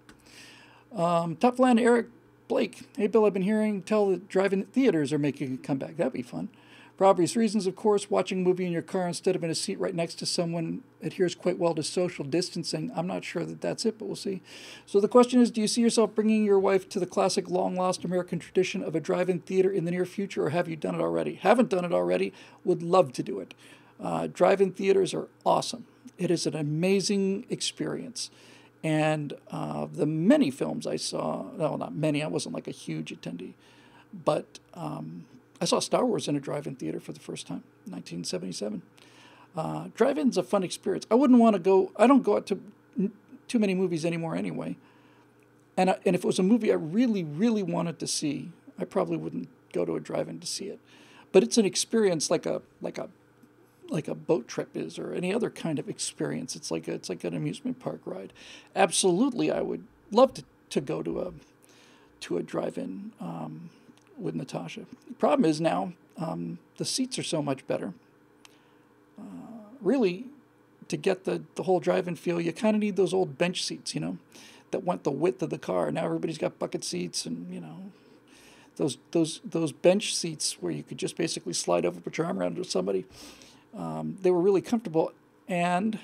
Top line, Eric Blake. Hey, Bill, I've been hearing tell that drive-in theaters are making a comeback. That'd be fun. For obvious reasons, of course, watching a movie in your car instead of in a seat right next to someone adheres quite well to social distancing. I'm not sure that that's it, but we'll see. So the question is, do you see yourself bringing your wife to the classic long-lost American tradition of a drive-in theater in the near future, or have you done it already? Haven't done it already. Would love to do it. Drive-in theaters are awesome. It is an amazing experience. And the many films I saw, no, not many, I wasn't like a huge attendee, but I saw Star Wars in a drive-in theater for the first time, 1977. Drive-in's a fun experience. I wouldn't want to go, I don't go out to too many movies anymore anyway. And if it was a movie I really, really wanted to see, I probably wouldn't go to a drive-in to see it. But it's an experience like a boat trip is, or any other kind of experience. It's like an amusement park ride. Absolutely, I would love to go to a drive-in with Natasha. The problem is now the seats are so much better. Really, to get the whole drive-in feel, you kind of need those old bench seats, that went the width of the car. Now everybody's got bucket seats, and those bench seats where you could just basically slide over, put your arm around somebody. They were really comfortable, and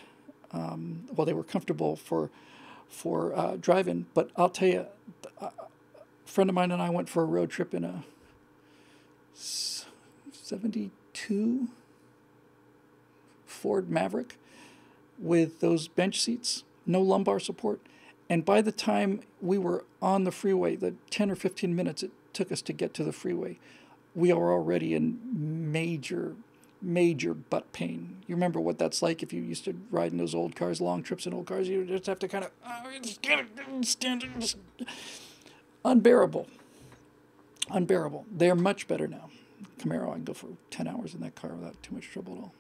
they were comfortable for drive-in. But I'll tell you, a friend of mine and I went for a road trip in a '72 Ford Maverick with those bench seats, no lumbar support. And by the time we were on the freeway, the 10 or 15 minutes it took us to get to the freeway, we are already in major butt pain. You remember what that's like if you used to ride in those old cars, long trips in old cars. You just have to kind of stand. Unbearable. They're much better now. Camaro, I can go for 10 hours in that car without too much trouble at all.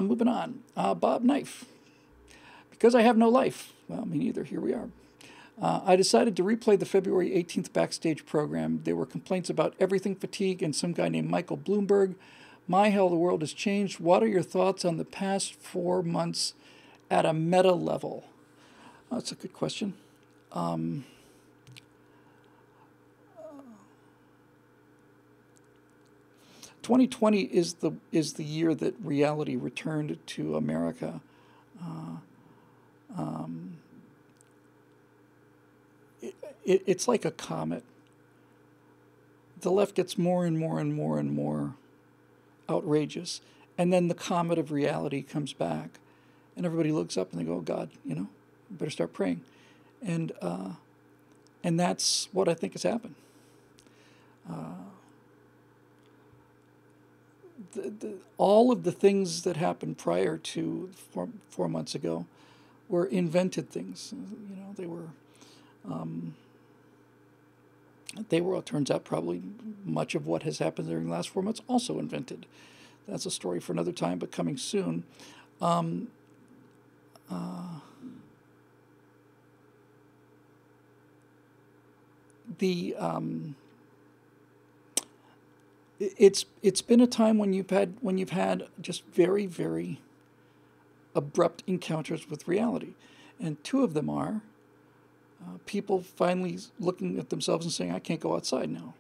Moving on. Bob Knife. Because I have no life. Well, me neither. Here we are. I decided to replay the February 18th backstage program. There were complaints about everything fatigue and some guy named Michael Bloomberg. My, how the world has changed. What are your thoughts on the past 4 months at a meta level? That's a good question. 2020 is the year that reality returned to America. It's like a comet. The left gets more and more and more and more outrageous, and then the comet of reality comes back, and everybody looks up and they go, "Oh God, better start praying," and that's what I think has happened. All of the things that happened prior to 4 months ago were invented things. They were, it turns out, probably much of what has happened during the last 4 months also invented. That's a story for another time, but coming soon. It's been a time when you've had just very, very abrupt encounters with reality, and two of them are people finally looking at themselves and saying, "I can't go outside now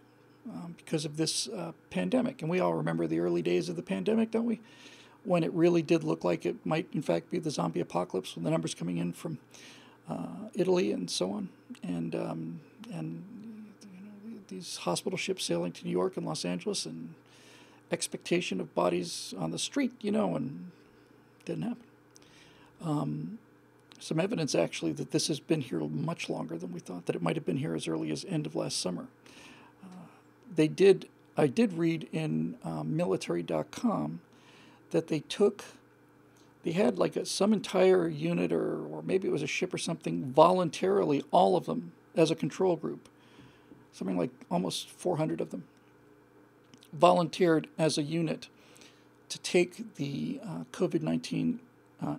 because of this pandemic." And we all remember the early days of the pandemic, don't we? When it really did look like it might, in fact, be the zombie apocalypse, with the numbers coming in from Italy and so on, and these hospital ships sailing to New York and Los Angeles, and expectation of bodies on the street, and it didn't happen. Some evidence, actually, that this has been here much longer than we thought, that it might have been here as early as end of last summer. I did read in military.com that they had like some entire unit, or maybe it was a ship or something, voluntarily, all of them, as a control group, something like almost 400 of them, volunteered as a unit to take the COVID-19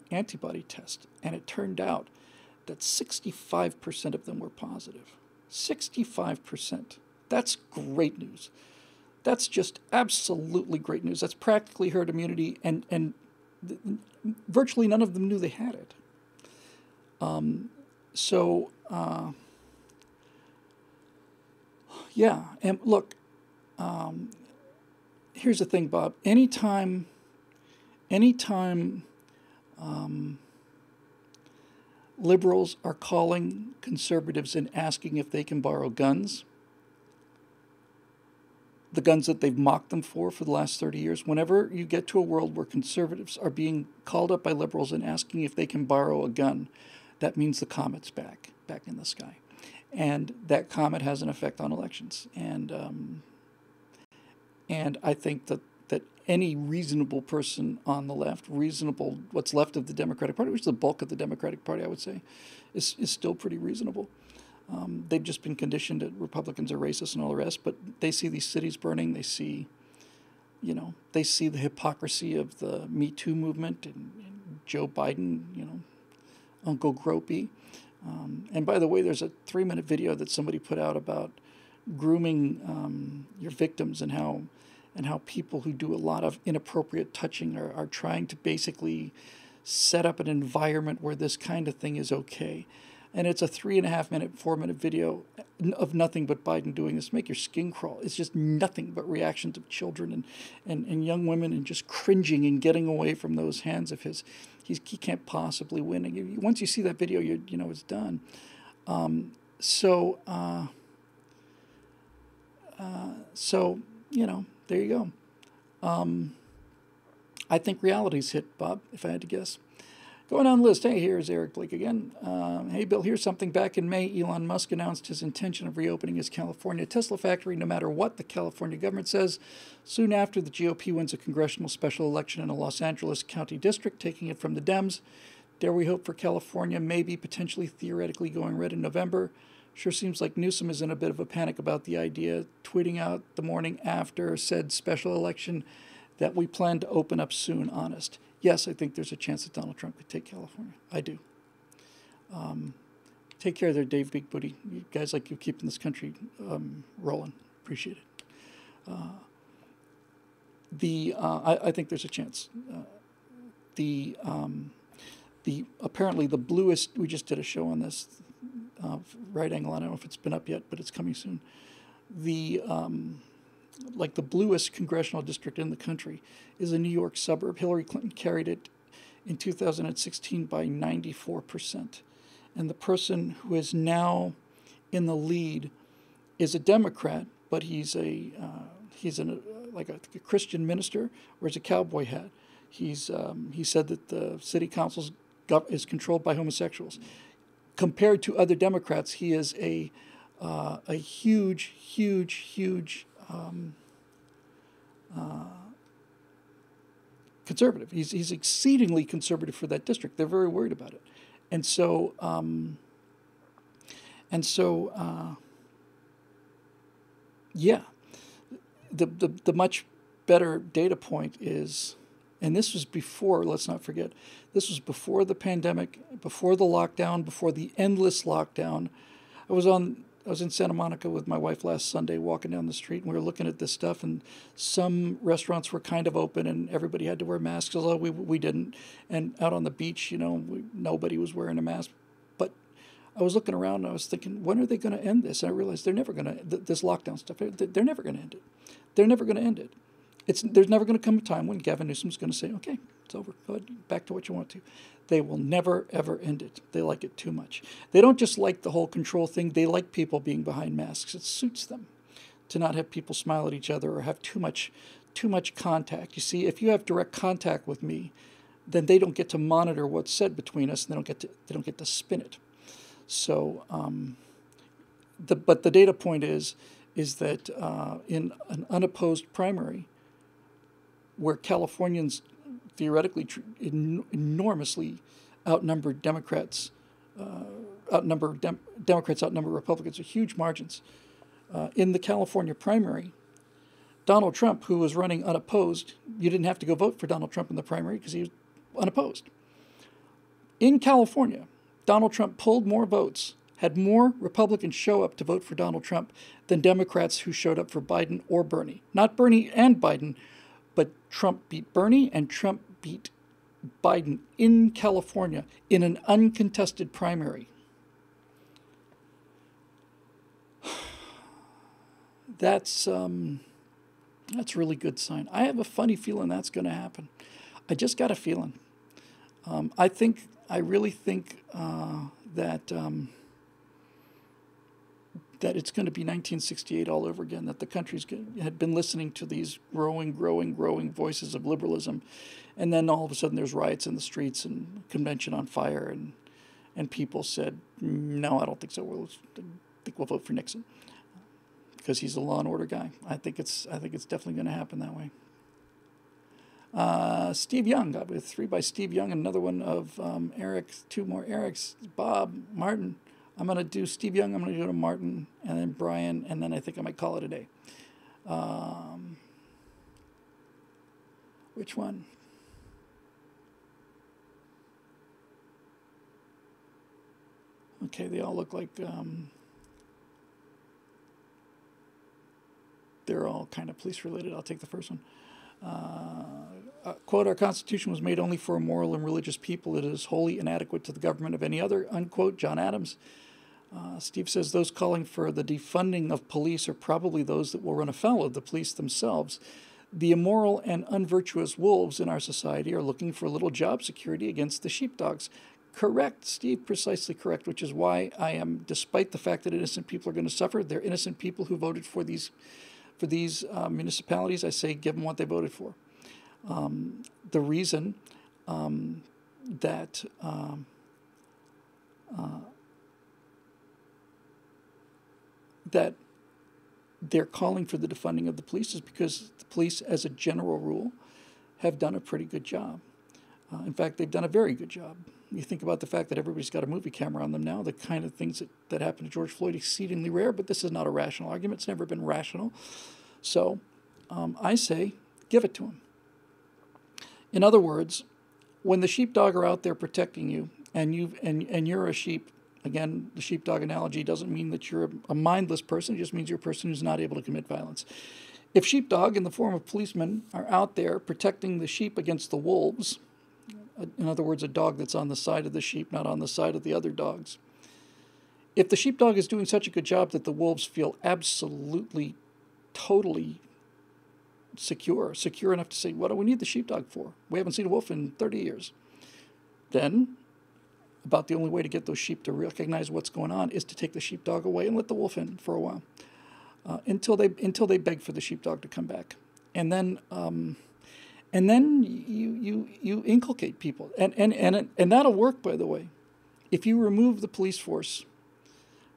antibody test. And it turned out that 65% of them were positive. 65%. That's great news. That's just absolutely great news. That's practically herd immunity, and virtually none of them knew they had it. Yeah, and look, here's the thing, Bob. Anytime liberals are calling conservatives and asking if they can borrow guns, the guns that they've mocked them for the last 30 years, whenever you get to a world where conservatives are being called up by liberals and asking if they can borrow a gun, that means the comet's back in the sky. And that comet has an effect on elections. And I think that any reasonable person on the left, what's left of the Democratic Party, which is the bulk of the Democratic Party, I would say, is still pretty reasonable. They've just been conditioned that Republicans are racist and all the rest, but they see these cities burning. They see the hypocrisy of the Me Too movement and Joe Biden, Uncle Gropey. And by the way, there's a 3-minute video that somebody put out about grooming your victims and how people who do a lot of inappropriate touching are trying to basically set up an environment where this kind of thing is okay. And it's a 3.5-minute, 4-minute video of nothing but Biden doing this. Make your skin crawl. It's just nothing but reactions of children and young women and just cringing and getting away from those hands of his. He can't possibly win. Once you see that video, it's done. There you go. I think reality's hit, Bob, if I had to guess. Going on the list, hey, here's Eric Blake again. Hey, Bill, here's something. Back in May, Elon Musk announced his intention of reopening his California Tesla factory no matter what the California government says. Soon after, the GOP wins a congressional special election in a Los Angeles County district, taking it from the Dems. Dare we hope for California maybe potentially theoretically going red in November? Sure seems like Newsom is in a bit of a panic about the idea, tweeting out the morning after said special election that we plan to open up soon, honest. Yes, I think there's a chance that Donald Trump could take California. I do. Take care there, Dave Big Booty. You guys like you keeping this country rolling. Appreciate it. I think there's a chance. Apparently the bluest. We just did a show on this. Right angle. I don't know if it's been up yet, but it's coming soon. The bluest congressional district in the country is a New York suburb. Hillary Clinton carried it in 2016 by 94%. And the person who is now in the lead is a Democrat, but he's a Christian minister, wears a cowboy hat. He said that the city council is controlled by homosexuals. Compared to other Democrats, he is a huge conservative. He's exceedingly conservative for that district. They're very worried about it, and so yeah, the much better data point is, and this was before. Let's not forget, this was before the pandemic, before the lockdown, before the endless lockdown. I was in Santa Monica with my wife last Sunday, walking down the street, and we were looking at this stuff, and some restaurants were kind of open, and everybody had to wear masks, although we didn't. And out on the beach, nobody was wearing a mask. But I was looking around, and I was thinking, when are they going to end this? And I realized they're never going to, this lockdown stuff, they're never going to end it. They're never going to end it. There's never going to come a time when Gavin Newsom's going to say, okay, it's over. Go ahead, back to what you want to. They will never, ever end it. They like it too much. They don't just like the whole control thing. They like people being behind masks. It suits them to not have people smile at each other or have too much contact. You see, if you have direct contact with me, then they don't get to monitor what's said between us, and they don't get to spin it. So, but the data point is that in an unopposed primary, where Californians theoretically enormously outnumbered Democrats, outnumber Republicans with huge margins. In the California primary, Donald Trump, who was running unopposed, you didn't have to go vote for Donald Trump in the primary because he was unopposed. In California, Donald Trump pulled more votes, had more Republicans show up to vote for Donald Trump than Democrats who showed up for Biden or Bernie. Not Bernie and Biden, but Trump beat Bernie and Trump beat Biden in California in an uncontested primary. That's a really good sign. I have a funny feeling that's going to happen. I just got a feeling. I really think that it's going to be 1968 all over again, that the country had been listening to these growing voices of liberalism, and then all of a sudden there's riots in the streets and convention on fire, and people said, no, I don't think so. I think we'll vote for Nixon because he's a law and order guy. I think it's definitely going to happen that way. Steve Young, got with 3 by Steve Young, another one of Eric, 2 more Erics, Bob, Martin. I'm going to do Steve Young, I'm going to go to Martin, and then Brian, and then I think I might call it a day. Which one? Okay, they all look like they're all kind of police related. I'll take the first one. Quote, our Constitution was made only for a moral and religious people. It is wholly inadequate to the government of any other, unquote, John Adams. Steve says those calling for the defunding of police are probably those that will run afoul of the police themselves. The immoral and unvirtuous wolves in our society are looking for a little job security against the sheepdogs. Correct, Steve, precisely correct, which is why I am, despite the fact that innocent people are going to suffer, they're innocent people who voted for these municipalities. I say give them what they voted for. The reason that they're calling for the defunding of the police is because the police, as a general rule, have done a pretty good job. In fact, they've done a very good job. You think about the fact that everybody's got a movie camera on them now, the kind of things that happened to George Floyd, exceedingly rare, but this is not a rational argument. It's never been rational. So I say, give it to them. In other words, when the sheepdog are out there protecting you, and you're a sheep, again, the sheepdog analogy doesn't mean that you're a mindless person. It just means you're a person who's not able to commit violence. If sheepdog, in the form of policemen, are out there protecting the sheep against the wolves, in other words, a dog that's on the side of the sheep, not on the side of the other dogs, if the sheepdog is doing such a good job that the wolves feel absolutely, totally secure enough to say, what do we need the sheepdog for? We haven't seen a wolf in 30 years. Then, about the only way to get those sheep to recognize what's going on is to take the sheepdog away and let the wolf in for a while, until they beg for the sheepdog to come back, and then you inculcate people, and that'll work, by the way. If you remove the police force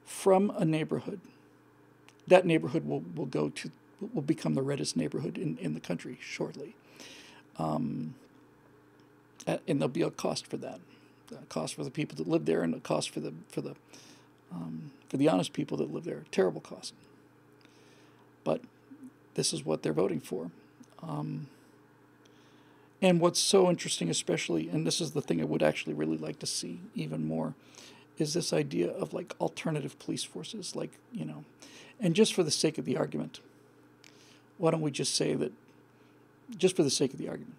from a neighborhood, that neighborhood will become the reddest neighborhood in the country shortly, and there'll be a cost for that. A cost for the people that live there, and a cost for the honest people that live there. Terrible cost. But this is what they're voting for. And what's so interesting, especially, and this is the thing I would actually really like to see even more, is this idea of like alternative police forces, like, and just for the sake of the argument, why don't we just say that, just for the sake of the argument,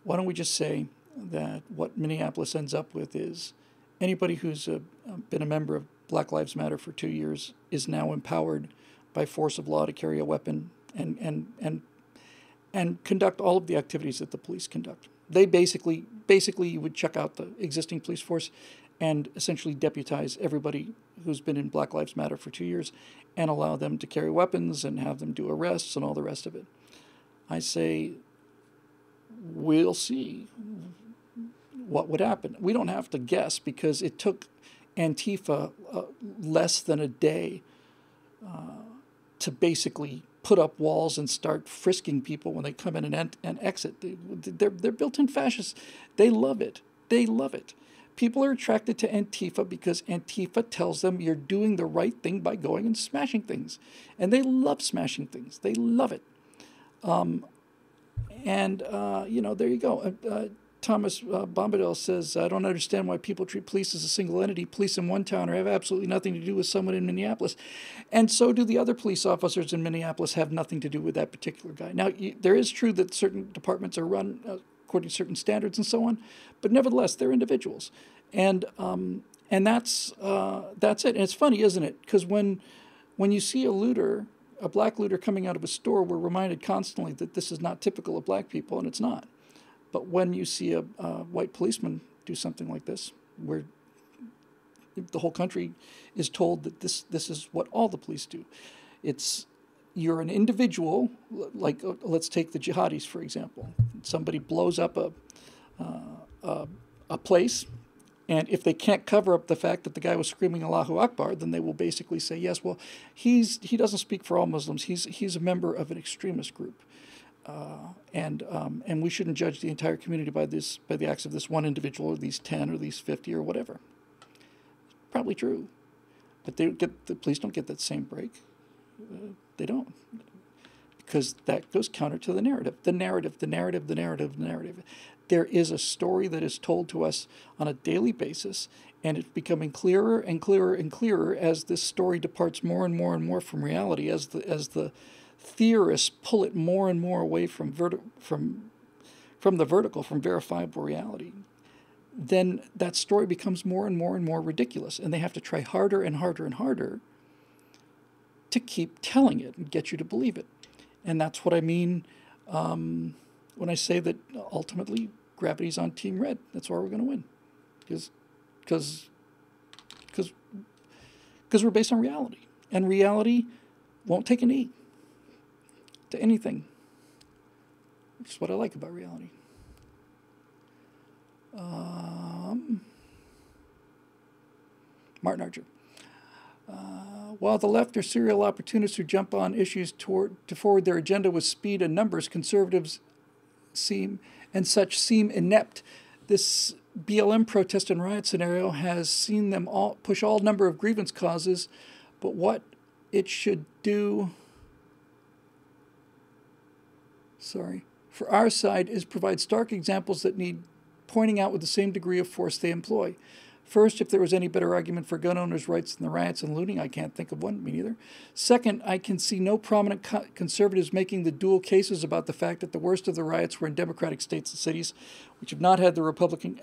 why don't we just say that what Minneapolis ends up with is anybody who's been a member of Black Lives Matter for 2 years is now empowered by force of law to carry a weapon and conduct all of the activities that the police conduct. They basically you would check out the existing police force and essentially deputize everybody who's been in Black Lives Matter for 2 years and allow them to carry weapons and have them do arrests and all the rest of it. I say, we'll see what would happen. We don't have to guess because it took Antifa less than a day to basically put up walls and start frisking people when they come in and exit. They're built-in fascists. They love it. They love it People are attracted to Antifa because Antifa tells them you're doing the right thing by going and smashing things. And they love smashing things. They love it. There you go. Thomas Bombadil says, I don't understand why people treat police as a single entity. Police in one town or have absolutely nothing to do with someone in Minneapolis. And so do the other police officers in Minneapolis have nothing to do with that particular guy. Now, there is true that certain departments are run according to certain standards and so on, but nevertheless, they're individuals. And that's it. And it's funny, isn't it? Because when you see a black looter coming out of a store, we're reminded constantly that this is not typical of black people, and it's not. But when you see a white policeman do something like this, where the whole country is told that this is what all the police do, you're an individual. Like let's take the jihadis for example. Somebody blows up a place, and if they can't cover up the fact that the guy was screaming Allahu Akbar, then they will basically say, yes, well, he doesn't speak for all Muslims. He's a member of an extremist group. And we shouldn't judge the entire community by the acts of this one individual or these 10 or these 50 or whatever. Probably true, but the police don't get that same break. They don't, because that goes counter to the narrative. The narrative. There is a story that is told to us on a daily basis, and it's becoming clearer and clearer and clearer as this story departs more and more and more from reality, as the theorists pull it more and more away from the vertical, from verifiable reality. Then that story becomes more and more and more ridiculous, and they have to try harder and harder and harder to keep telling it and get you to believe it. And that's what I mean when I say that ultimately gravity's on Team Red. That's why we're going to win, because we're based on reality, and reality won't take a knee to anything, which is what I like about reality. Martin Archer. While the left are serial opportunists who jump on issues to forward their agenda with speed and numbers, conservatives seem inept. This BLM protest and riot scenario has seen them all push all number of grievance causes, but what it should do, for our side is provide stark examples that need pointing out with the same degree of force they employ. First, if there was any better argument for gun owners' rights than the riots and looting, I can't think of one, me neither. Second, I can see no prominent conservatives making the dual cases about the fact that the worst of the riots were in Democratic states and cities, which have not had Republican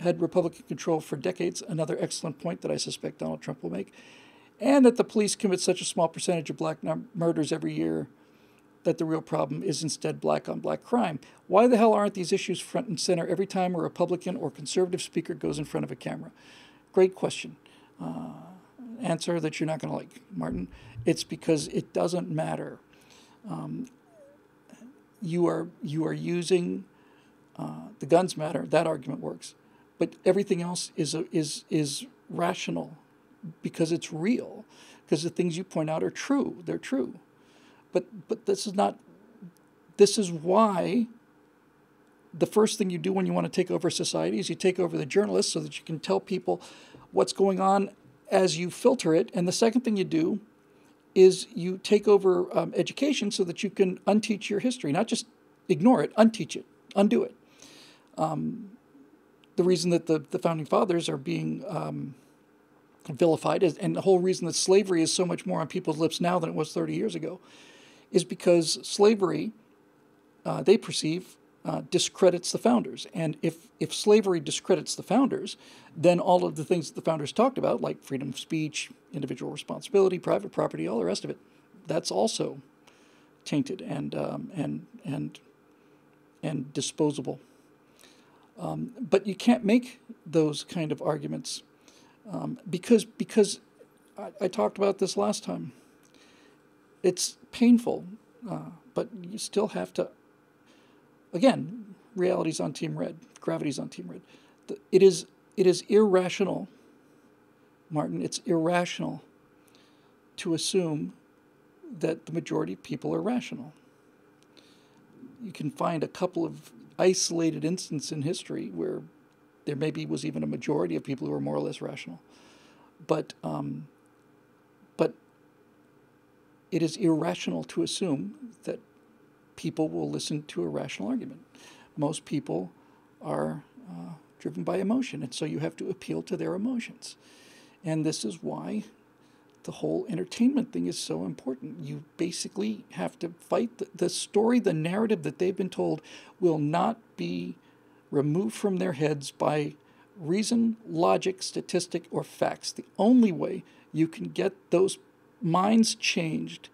control for decades, another excellent point that I suspect Donald Trump will make, and that the police commit such a small percentage of black murders every year that the real problem is instead black-on-black crime. Why the hell aren't these issues front and center every time a Republican or conservative speaker goes in front of a camera? Great question. Answer that you're not going to like, Martin. It's because it doesn't matter. You are using the guns matter. That argument works, but everything else is rational because it's real. Because the things you point out are true. They're true. But this is not. This is why the first thing you do when you want to take over society is you take over the journalists so that you can tell people what's going on as you filter it. And the second thing you do is you take over education so that you can unteach your history, not just ignore it, unteach it, undo it. The reason that the Founding Fathers are being vilified and the whole reason that slavery is so much more on people's lips now than it was 30 years ago is because slavery, they perceive, discredits the founders. And if slavery discredits the founders, then all of the things that the founders talked about, like freedom of speech, individual responsibility, private property, all the rest of it, that's also tainted and disposable. But you can't make those kind of arguments because I talked about this last time. It's painful, but you still have to. Again, reality's on Team Red. Gravity's on Team Red. It is irrational, Martin. It's irrational to assume that the majority of people are rational. You can find a couple of isolated instances in history where There maybe was even a majority of people who were more or less rational. But it is irrational to assume that people will listen to a rational argument. Most people are driven by emotion, and so you have to appeal to their emotions. And this is why the whole entertainment thing is so important. You basically have to fight the story, the narrative that they've been told will not be removed from their heads by reason, logic, statistic, or facts. The only way you can get those minds changed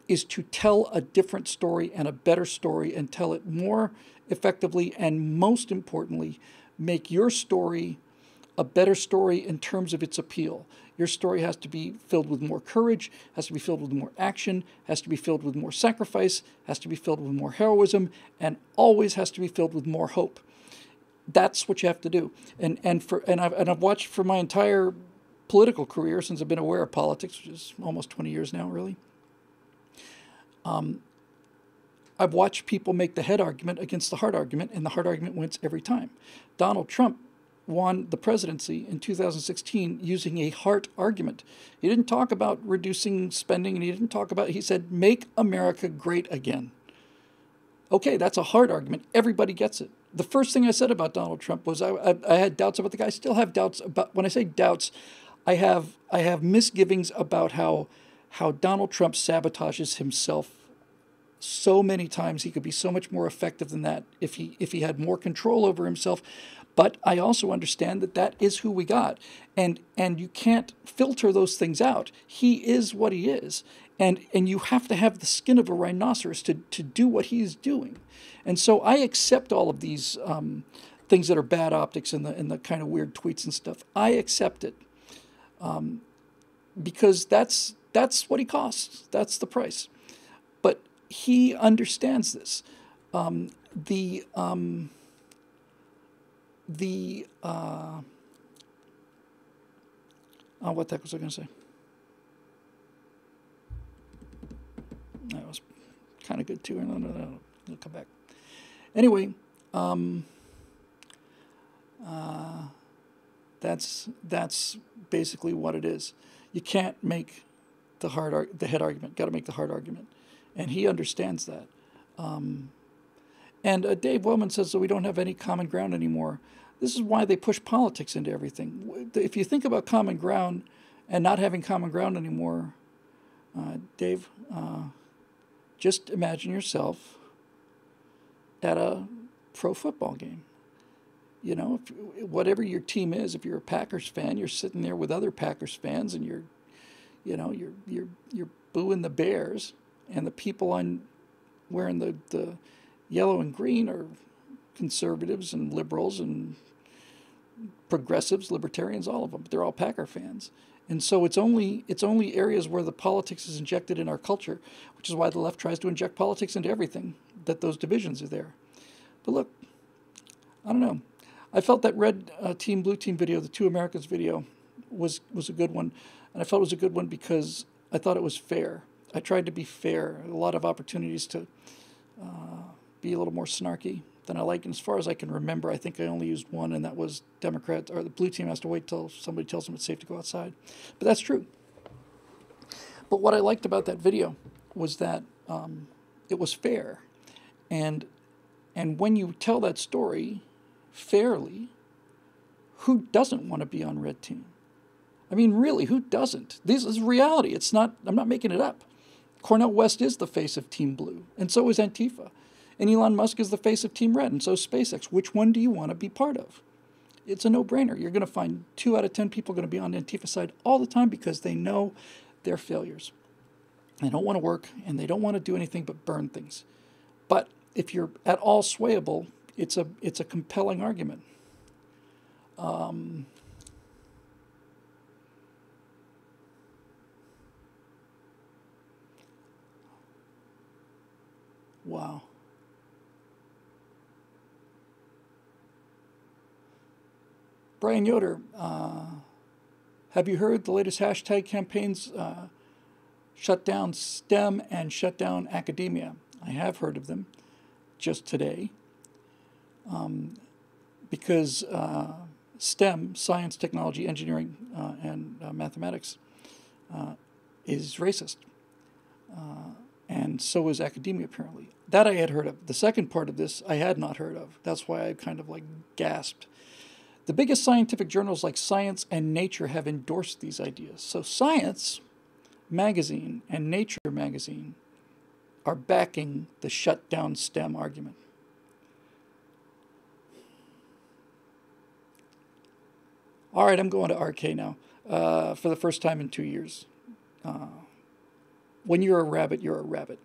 is to tell a different story and a better story and tell it more effectively, and most importantly, make your story a better story in terms of its appeal. Your story has to be filled with more courage, has to be filled with more action, has to be filled with more sacrifice, has to be filled with more heroism, and always has to be filled with more hope. That's what you have to do. And I've watched for my entire political career, since I've been aware of politics, which is almost 20 years now, really. I've watched people make the head argument against the heart argument, and the heart argument wins every time. Donald Trump won the presidency in 2016 using a heart argument. He didn't talk about reducing spending, and he said, make America great again. Okay, that's a heart argument. Everybody gets it. The first thing I said about Donald Trump was I had doubts about the guy. I still have doubts about, when I say doubts, I have misgivings about how Donald Trump sabotages himself so many times. He could be so much more effective than that if he had more control over himself. But I also understand that is who we got. And you can't filter those things out. He is what he is. And you have to have the skin of a rhinoceros to do what he's doing. And so I accept all of these things that are bad optics and the kind of weird tweets and stuff. I accept it because that's what he costs. That's the price. But he understands this. What the heck was I going to say? That was kind of good too. No. It'll come back. Anyway, that's basically what it is. You can't make the head argument. Got to make the heart argument, and he understands that. And Dave Wellman says that we don't have any common ground anymore. This is why they push politics into everything. If you think about common ground and not having common ground anymore, Dave, just imagine yourself at a pro football game. You know, whatever your team is, if you're a Packers fan, you're sitting there with other Packers fans, and you're booing the Bears, and the people wearing the yellow and green are conservatives and liberals and progressives, libertarians, all of them. They're all Packer fans. And so it's only areas where the politics is injected in our culture, which is why the left tries to inject politics into everything, that those divisions are there. But look, I don't know. I felt that red team, blue team video, the Two Americans video, was a good one. And I felt it was a good one because I thought it was fair. I tried to be fair. A lot of opportunities to be a little more snarky than I like. And as far as I can remember, I think I only used one, and that was Democrats, or the blue team has to wait till somebody tells them it's safe to go outside. But that's true. But what I liked about that video was that it was fair. And when you tell that story fairly, who doesn't want to be on red team? I mean, really, who doesn't? This is reality. It's not, I'm not making it up. Cornel West is the face of Team Blue, and so is Antifa. And Elon Musk is the face of Team Red, and so is SpaceX. Which one do you want to be part of? It's a no-brainer. You're going to find 2 out of 10 people going to be on Antifa side all the time because they know they're failures. They don't want to work, and they don't want to do anything but burn things. But if you're at all swayable, it's a compelling argument. Wow. Brian Yoder, have you heard the latest hashtag campaigns shut down STEM and shut down academia? I have heard of them just today. because STEM, science, technology, engineering, and mathematics, is racist. And so is academia, apparently. That I had heard of. The second part of this I had not heard of. That's why I kind of like gasped. The biggest scientific journals like Science and Nature have endorsed these ideas. So Science magazine and Nature magazine are backing the shut down STEM argument. All right, I'm going to RK now for the first time in 2 years. When you're a rabbit,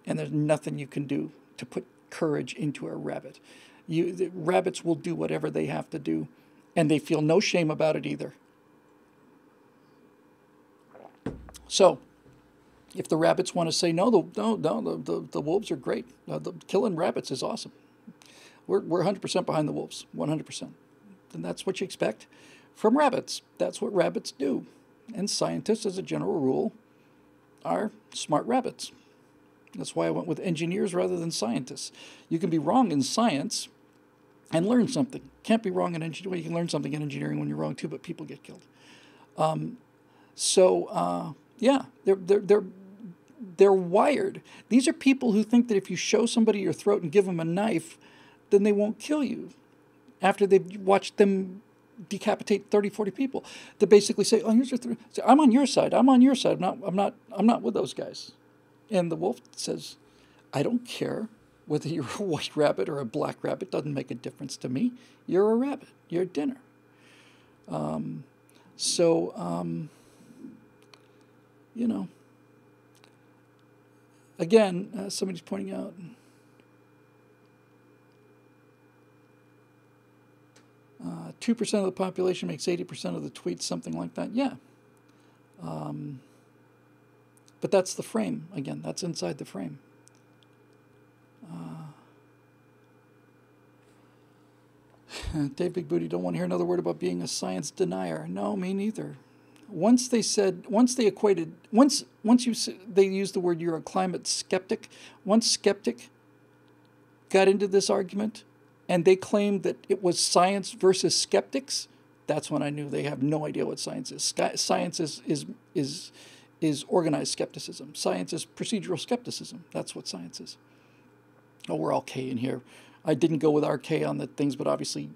and there's nothing you can do to put courage into a rabbit. The rabbits will do whatever they have to do, and they feel no shame about it either. So, if the rabbits want to say no, the wolves are great. Killing rabbits is awesome. We're 100% behind the wolves, 100%. And that's what you expect from rabbits. That's what rabbits do. And scientists, as a general rule, are smart rabbits. That's why I went with engineers rather than scientists. You can be wrong in science and learn something. Can't be wrong in engineering. Well, you can learn something in engineering when you're wrong too, but people get killed. Yeah, they're wired. These are people who think that if you show somebody your throat and give them a knife, then they won't kill you after they've watched them decapitate 30, 40 people. They basically say, "Oh, here's your throat. I'm on your side. I'm on your side. I'm not with those guys." And the wolf says, "I don't care whether you're a white rabbit or a black rabbit. Doesn't make a difference to me. You're a rabbit. You're dinner." You know. Again, somebody's pointing out. 2% of the population makes 80% of the tweets, something like that. Yeah. But that's the frame. Again, that's inside the frame. Dave Big Booty, don't want to hear another word about being a science denier. No, me neither. Once they used the word you're a climate skeptic, once skeptic got into this argument, and they claimed that it was science versus skeptics, that's when I knew they have no idea what science is. Science is organized skepticism. Science is procedural skepticism. That's what science is. Oh, we're all K in here. I didn't go with RK on the things, but obviously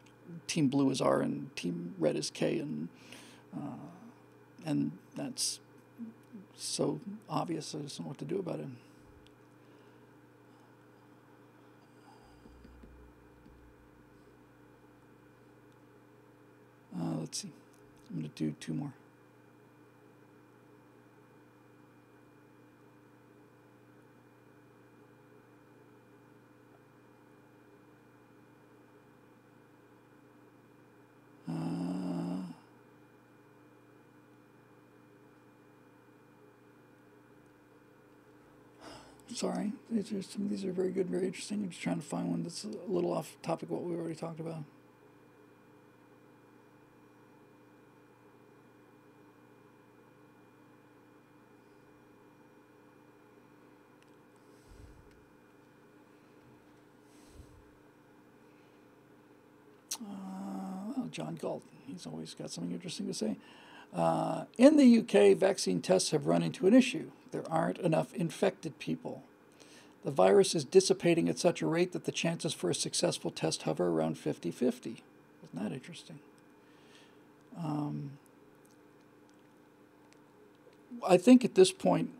Team Blue is R and Team Red is K, and that's so obvious. I just don't know what to do about it. Let's see. I'm going to do 2 more. Sorry, some of these are very good, very interesting. I'm just trying to find one that's a little off topic of what we already talked about. John Galt, he's always got something interesting to say. In the UK, vaccine tests have run into an issue. There aren't enough infected people. The virus is dissipating at such a rate that the chances for a successful test hover around 50-50. Isn't that interesting? I think at this point,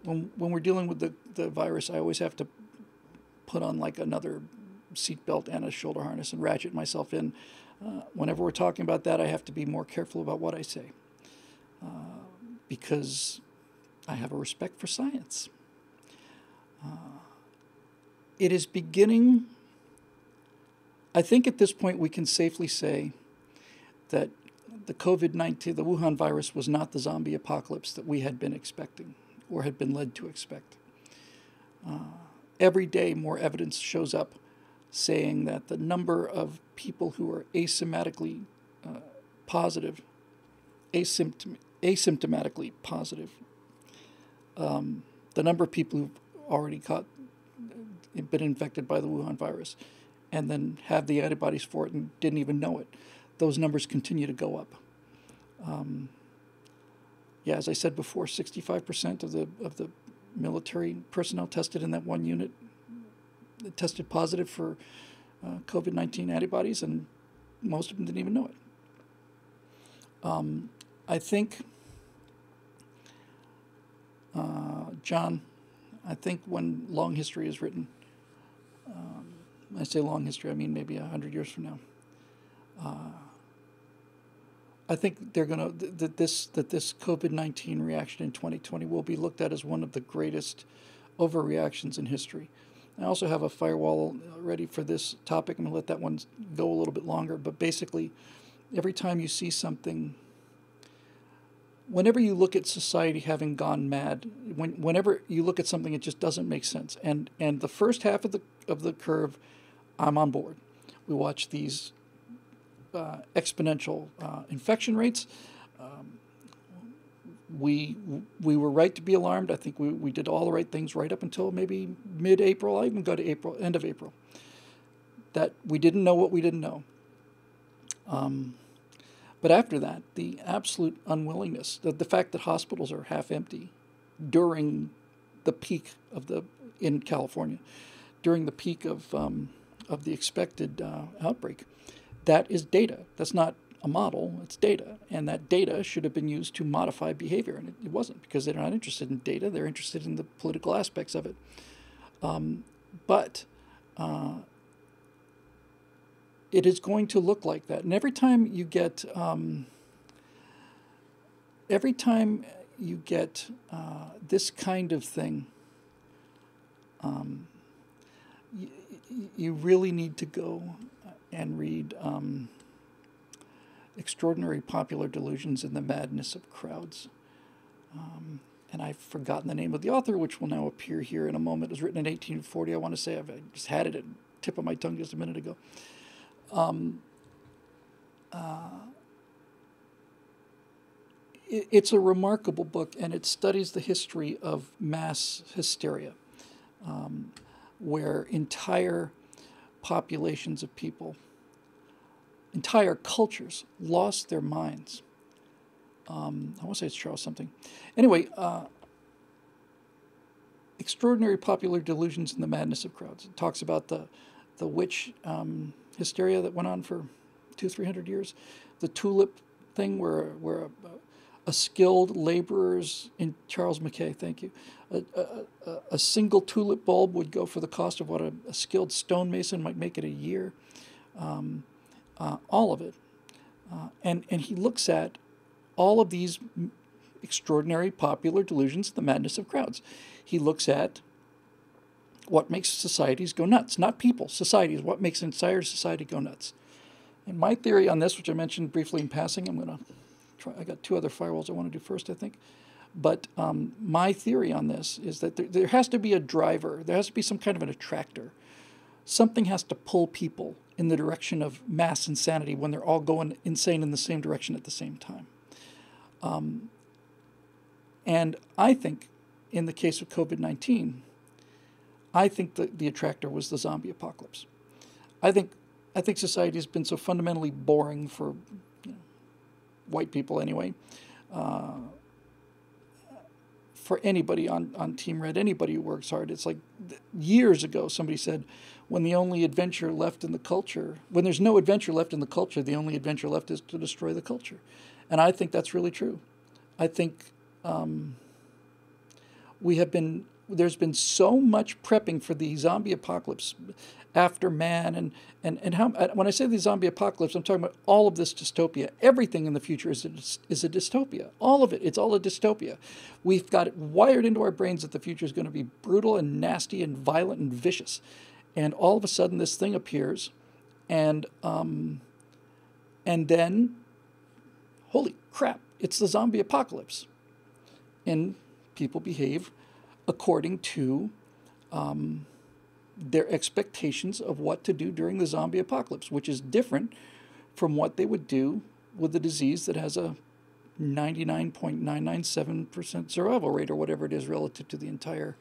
when we're dealing with the virus, I always have to put on like another seatbelt and a shoulder harness and ratchet myself in. Whenever we're talking about that, I have to be more careful about what I say because I have a respect for science. It is beginning. I think at this point we can safely say that the COVID-19, the Wuhan virus, was not the zombie apocalypse that we had been expecting or had been led to expect. Every day more evidence shows up saying that the number of people who are asymptomatically positive, asymptomatically positive, the number of people who've already been infected by the Wuhan virus and then have the antibodies for it and didn't even know it. Those numbers continue to go up. Yeah, as I said before, 65% of the military personnel tested in that one unit tested positive for COVID-19 antibodies, and most of them didn't even know it. I think, John, I think when long history is written, when I say long history, I mean maybe 100 years from now, I think they're going to that this COVID-19 reaction in 2020 will be looked at as one of the greatest overreactions in history. I also have a firewall ready for this topic. I'm going to let that one go a little bit longer. But basically, every time you see something, whenever you look at society having gone mad, whenever you look at something, it just doesn't make sense. And the first half of the curve, I'm on board. We watch these exponential infection rates. We were right to be alarmed. I think we did all the right things right up until maybe mid-April. I even got to end of April. That we didn't know what we didn't know. But after that, the absolute unwillingness, the fact that hospitals are half empty during the peak in California, during the peak of the expected outbreak, that is data. That's not a model, it's data. And that data should have been used to modify behavior. And it wasn't, because they're not interested in data, they're interested in the political aspects of it. But it is going to look like that. And every time you get this kind of thing, you really need to go and read Extraordinary Popular Delusions and the Madness of Crowds. And I've forgotten the name of the author, which will now appear here in a moment. It was written in 1840. I want to say I just had it at the tip of my tongue just a minute ago. It's a remarkable book, and it studies the history of mass hysteria, where entire populations of people, entire cultures lost their minds. I want to say it's Charles something. Anyway, Extraordinary Popular Delusions and the Madness of Crowds. It talks about the witch hysteria that went on for 200-300 years. The tulip thing where a skilled laborers in Charles Mackay, thank you, a single tulip bulb would go for the cost of what a skilled stonemason might make it a year. All of it. And he looks at all of these extraordinary popular delusions, the madness of crowds. He looks at what makes societies go nuts, not people, societies, what makes an entire society go nuts. And my theory on this, which I mentioned briefly in passing, I'm going to try, I got two other firewalls I want to do first, I think. But my theory on this is that there has to be a driver, there has to be some kind of an attractor. Something has to pull people in the direction of mass insanity when they're all going insane in the same direction at the same time. And I think, in the case of COVID-19, I think the attractor was the zombie apocalypse. I think society has been so fundamentally boring for white people anyway. For anybody on Team Red, anybody who works hard, it's like years ago somebody said, when the only adventure left in the culture, when there's no adventure left in the culture, the only adventure left is to destroy the culture. And I think that's really true. I think there's been so much prepping for the zombie apocalypse after man, and how, when I say the zombie apocalypse, I'm talking about all of this dystopia. Everything in the future is a dystopia. All of it. It's all a dystopia. We've got it wired into our brains that the future is going to be brutal and nasty and violent and vicious. And all of a sudden this thing appears, and then, holy crap, it's the zombie apocalypse. And people behave according to their expectations of what to do during the zombie apocalypse, which is different from what they would do with a disease that has a 99.997% survival rate, or whatever it is relative to the entire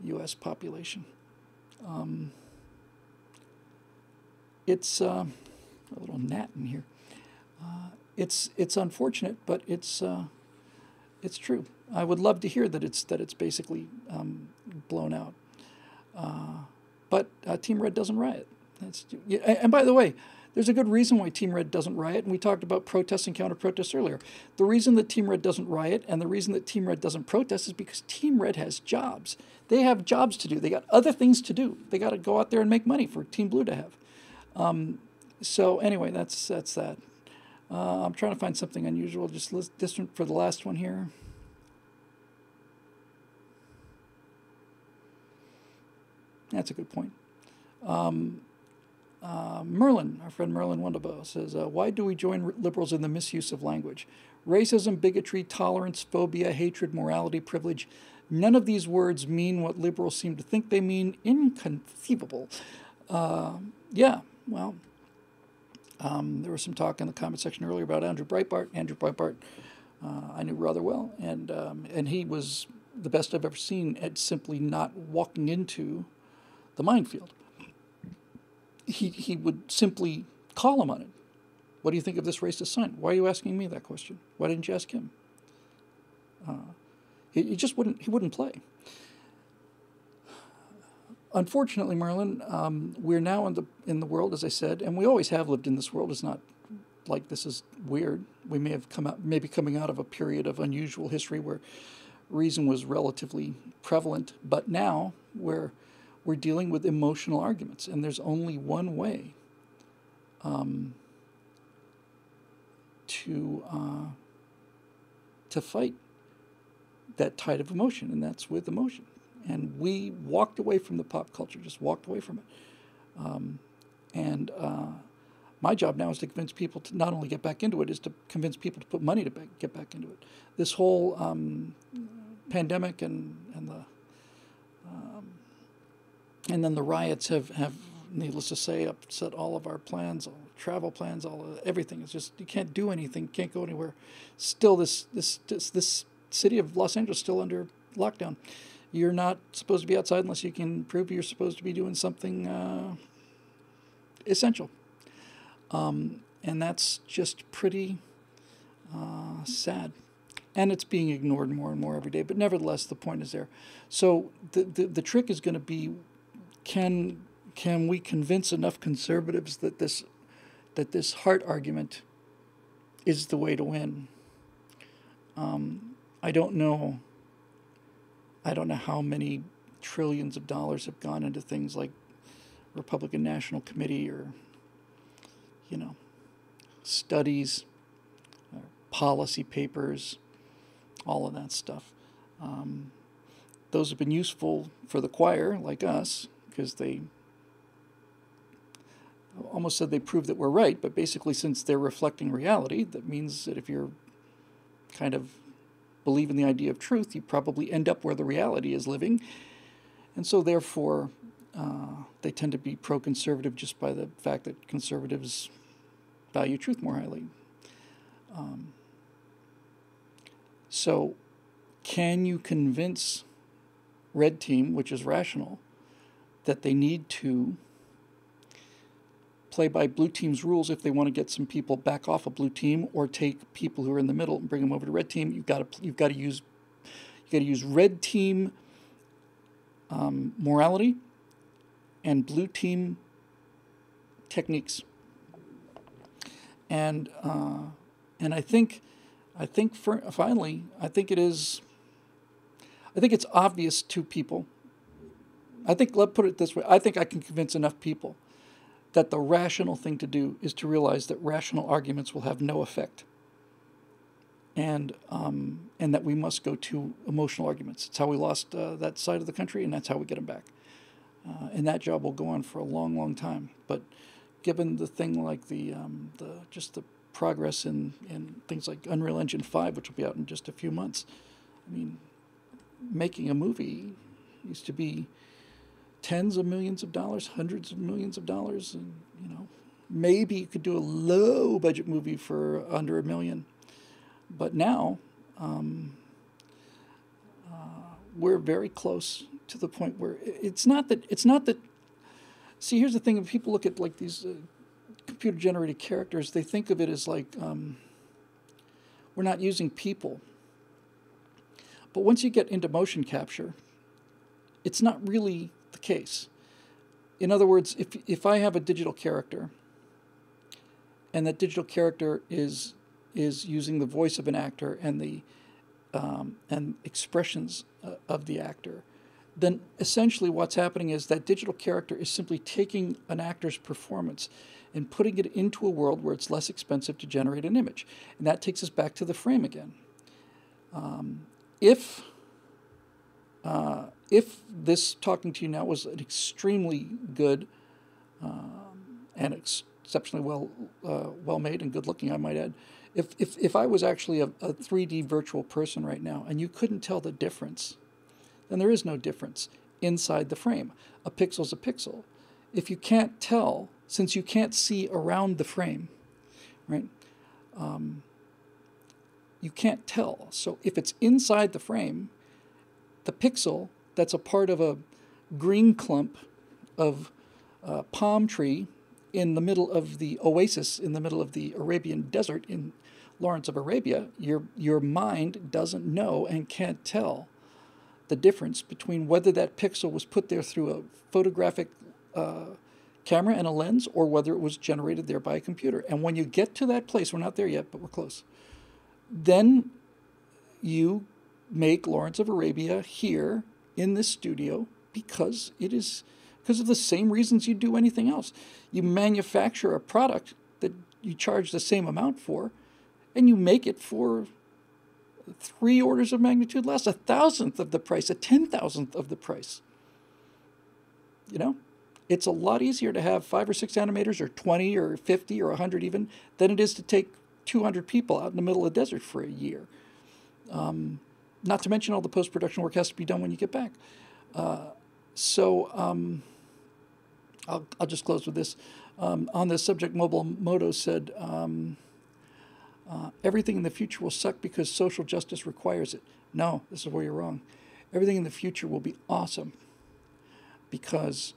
U.S. population. it's a little gnat in here. It's unfortunate, but it's true. I would love to hear that it's basically blown out. But Team Red doesn't riot. And by the way, there's a good reason why Team Red doesn't riot, and we talked about protests and counter-protests earlier. The reason that Team Red doesn't riot and the reason that Team Red doesn't protest is because Team Red has jobs. They have jobs to do. They got other things to do. They got to go out there and make money for Team Blue to have. So anyway, that's that. I'm trying to find something unusual, just for the last one here. That's a good point. Merlin, our friend Merlin Wonderbow, says, why do we join liberals in the misuse of language? Racism, bigotry, tolerance, phobia, hatred, morality, privilege. None of these words mean what liberals seem to think they mean. Inconceivable. Yeah, well, there was some talk in the comment section earlier about Andrew Breitbart. Andrew Breitbart I knew rather well, and he was the best I've ever seen at simply not walking into the minefield. He would simply call him on it. What do you think of this racist sign? Why are you asking me that question? Why didn't you ask him? He just wouldn't play. Unfortunately, Merlin, we're now in the world, as I said, and we always have lived in this world. It's not like this is weird. We may have maybe coming out of a period of unusual history where reason was relatively prevalent, but now we're dealing with emotional arguments, and there's only one way to fight that tide of emotion, and that's with emotion. And we walked away from the pop culture, just walked away from it. My job now is to convince people to not only get back into it, is to convince people to put money to get back into it. This whole pandemic and then the riots have, needless to say, upset all of our plans, all travel plans, everything. It's just, you can't do anything, can't go anywhere. Still, this city of Los Angeles is still under lockdown. You're not supposed to be outside unless you can prove you're supposed to be doing something essential. And that's just pretty sad. And it's being ignored more and more every day. But nevertheless, the point is there. So the trick is going to be, can we convince enough conservatives that this heart argument is the way to win? I don't know how many trillions of dollars have gone into things like Republican National Committee or, studies, or policy papers, all of that stuff. Those have been useful for the choir, like us, because they almost said they prove that we're right, but basically since they're reflecting reality, that means that if you're kind of believe in the idea of truth, you probably end up where the reality is living. And so therefore, they tend to be pro-conservative just by the fact that conservatives value truth more highly. So can you convince Red Team, which is rational, that they need to play by Blue Team's rules if they want to get some people back off of Blue Team, or take people who are in the middle and bring them over to Red Team? You've got to use Red Team morality and Blue Team techniques. And I think finally I think it's obvious to people. Let's put it this way. I think I can convince enough people that the rational thing to do is to realize that rational arguments will have no effect, and that we must go to emotional arguments. It's how we lost that side of the country, and that's how we get them back. And that job will go on for a long, long time. But given the thing like the progress in things like Unreal Engine 5, which will be out in just a few months, I mean, making a movie used to be tens of millions of dollars, hundreds of millions of dollars, and maybe you could do a low budget movie for under $1 million. But now we're very close to the point where it's not that. See, here's the thing: if people look at like these computer-generated characters, they think of it as like we're not using people. But once you get into motion capture, it's not really the case. In other words, if I have a digital character, and that digital character is using the voice of an actor and the and expressions of the actor, then essentially what's happening is that digital character is simply taking an actor's performance and putting it into a world where it's less expensive to generate an image. And that takes us back to the frame again. If this talking to you now was an extremely good and exceptionally well made and good looking, I might add, if I was actually a 3D virtual person right now and you couldn't tell the difference, then there is no difference inside the frame. A pixel's a pixel. If you can't tell, since you can't see around the frame, right? You can't tell. So if it's inside the frame, the pixel that's a part of a green clump of palm tree in the middle of the oasis, in the middle of the Arabian desert in Lawrence of Arabia, your mind doesn't know and can't tell the difference between whether that pixel was put there through a photographic camera and a lens or whether it was generated there by a computer. And when you get to that place, we're not there yet, but we're close, then you make Lawrence of Arabia here in this studio because of the same reasons you do anything else. You manufacture a product that you charge the same amount for, and you make it for 3 orders of magnitude less, 1,000th of the price, 10,000th of the price. You know, it's a lot easier to have 5 or 6 animators or 20 or 50 or 100 even than it is to take 200 people out in the middle of the desert for a year. Not to mention all the post-production work has to be done when you get back. I'll just close with this. On this subject, Mobile Moto said, everything in the future will suck because social justice requires it. No, this is where you're wrong. Everything in the future will be awesome because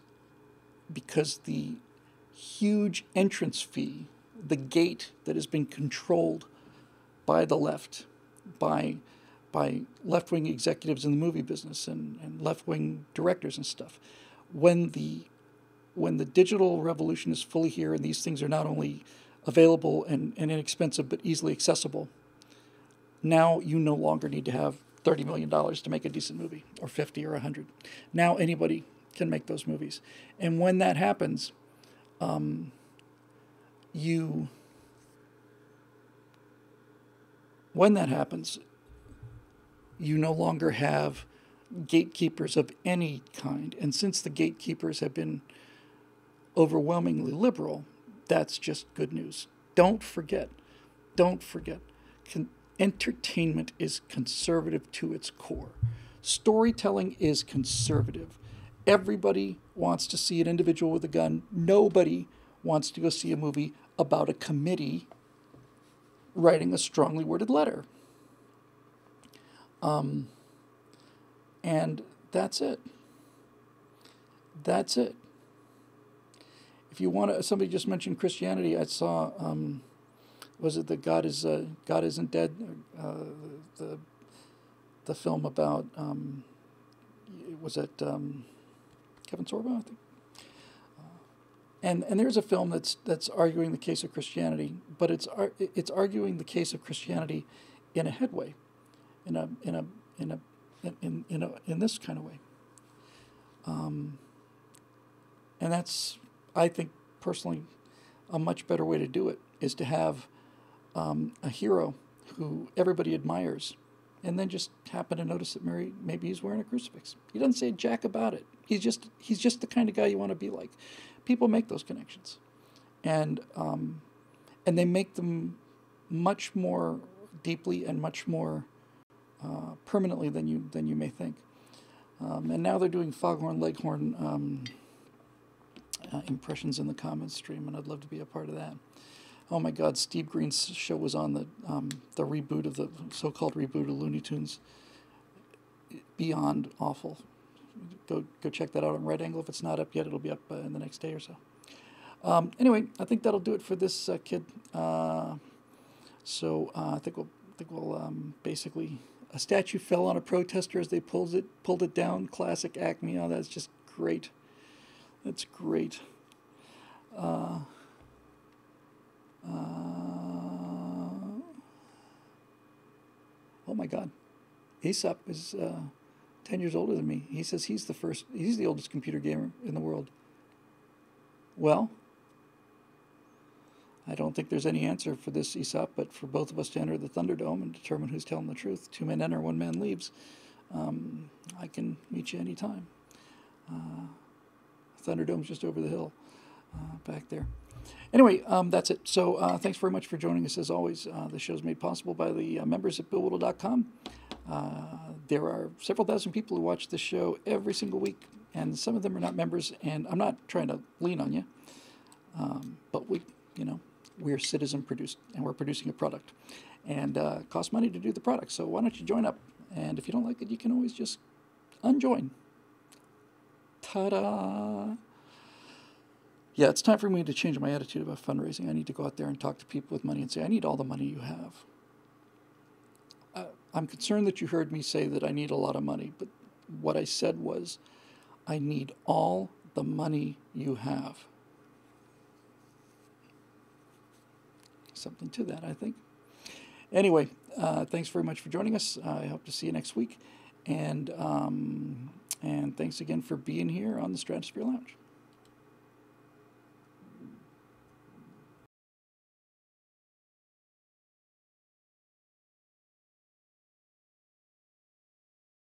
the huge entrance fee, the gate that has been controlled by the left, by left-wing executives in the movie business and left-wing directors and stuff, when the digital revolution is fully here and these things are not only available and inexpensive but easily accessible, now you no longer need to have $30 million to make a decent movie, or 50 or 100. Now anybody can make those movies. And when that happens, you no longer have gatekeepers of any kind. And since the gatekeepers have been overwhelmingly liberal, that's just good news. Don't forget, entertainment is conservative to its core. Storytelling is conservative. Everybody wants to see an individual with a gun. Nobody wants to go see a movie about a committee writing a strongly worded letter. And that's it. That's it. If you want to, somebody just mentioned Christianity. I saw, was it the God Isn't Dead? The film about, was it Kevin Sorbo, I think? And there's a film that's arguing the case of Christianity, but it's arguing the case of Christianity in a headway, in this kind of way. And that's, I think personally, a much better way to do it is to have a hero who everybody admires, and then just happen to notice that maybe he's wearing a crucifix. He doesn't say jack about it. He's just the kind of guy you want to be like. People make those connections, and they make them much more deeply and much more permanently than you may think. And now they're doing Foghorn Leghorn impressions in the comments stream, and I'd love to be a part of that. Oh my God, Steve Green's show was on the reboot of the so-called reboot of Looney Tunes. Beyond awful. Go check that out on Red Angle. If it's not up yet, it'll be up in the next day or so. Anyway, I think that'll do it for this kid. So I think we'll basically, a statue fell on a protester as they pulled it down. Classic Acme. Oh, that's just great. That's great. Uh, oh my God, Aesop is 10 years older than me. He says he's the oldest computer gamer in the world. Well, I don't think there's any answer for this, Aesop, but for both of us to enter the Thunderdome and determine who's telling the truth. 2 men enter, 1 man leaves. I can meet you anytime. Thunderdome's just over the hill, back there. Anyway, that's it. So thanks very much for joining us as always. The show's made possible by the members at BillWhittle.com. There are several thousand people who watch this show every single week, and some of them are not members, and I'm not trying to lean on you, but we're citizen produced, and we're producing a product, and it costs money to do the product, so why don't you join up? And if you don't like it, you can always just unjoin. Ta-da! Yeah, it's time for me to change my attitude about fundraising. I need to go out there and talk to people with money and say, I need all the money you have. I'm concerned that you heard me say that I need a lot of money, but what I said was, I need all the money you have. Something to that, I think. Anyway, thanks very much for joining us. I hope to see you next week. And thanks again for being here on the Stratosphere Lounge.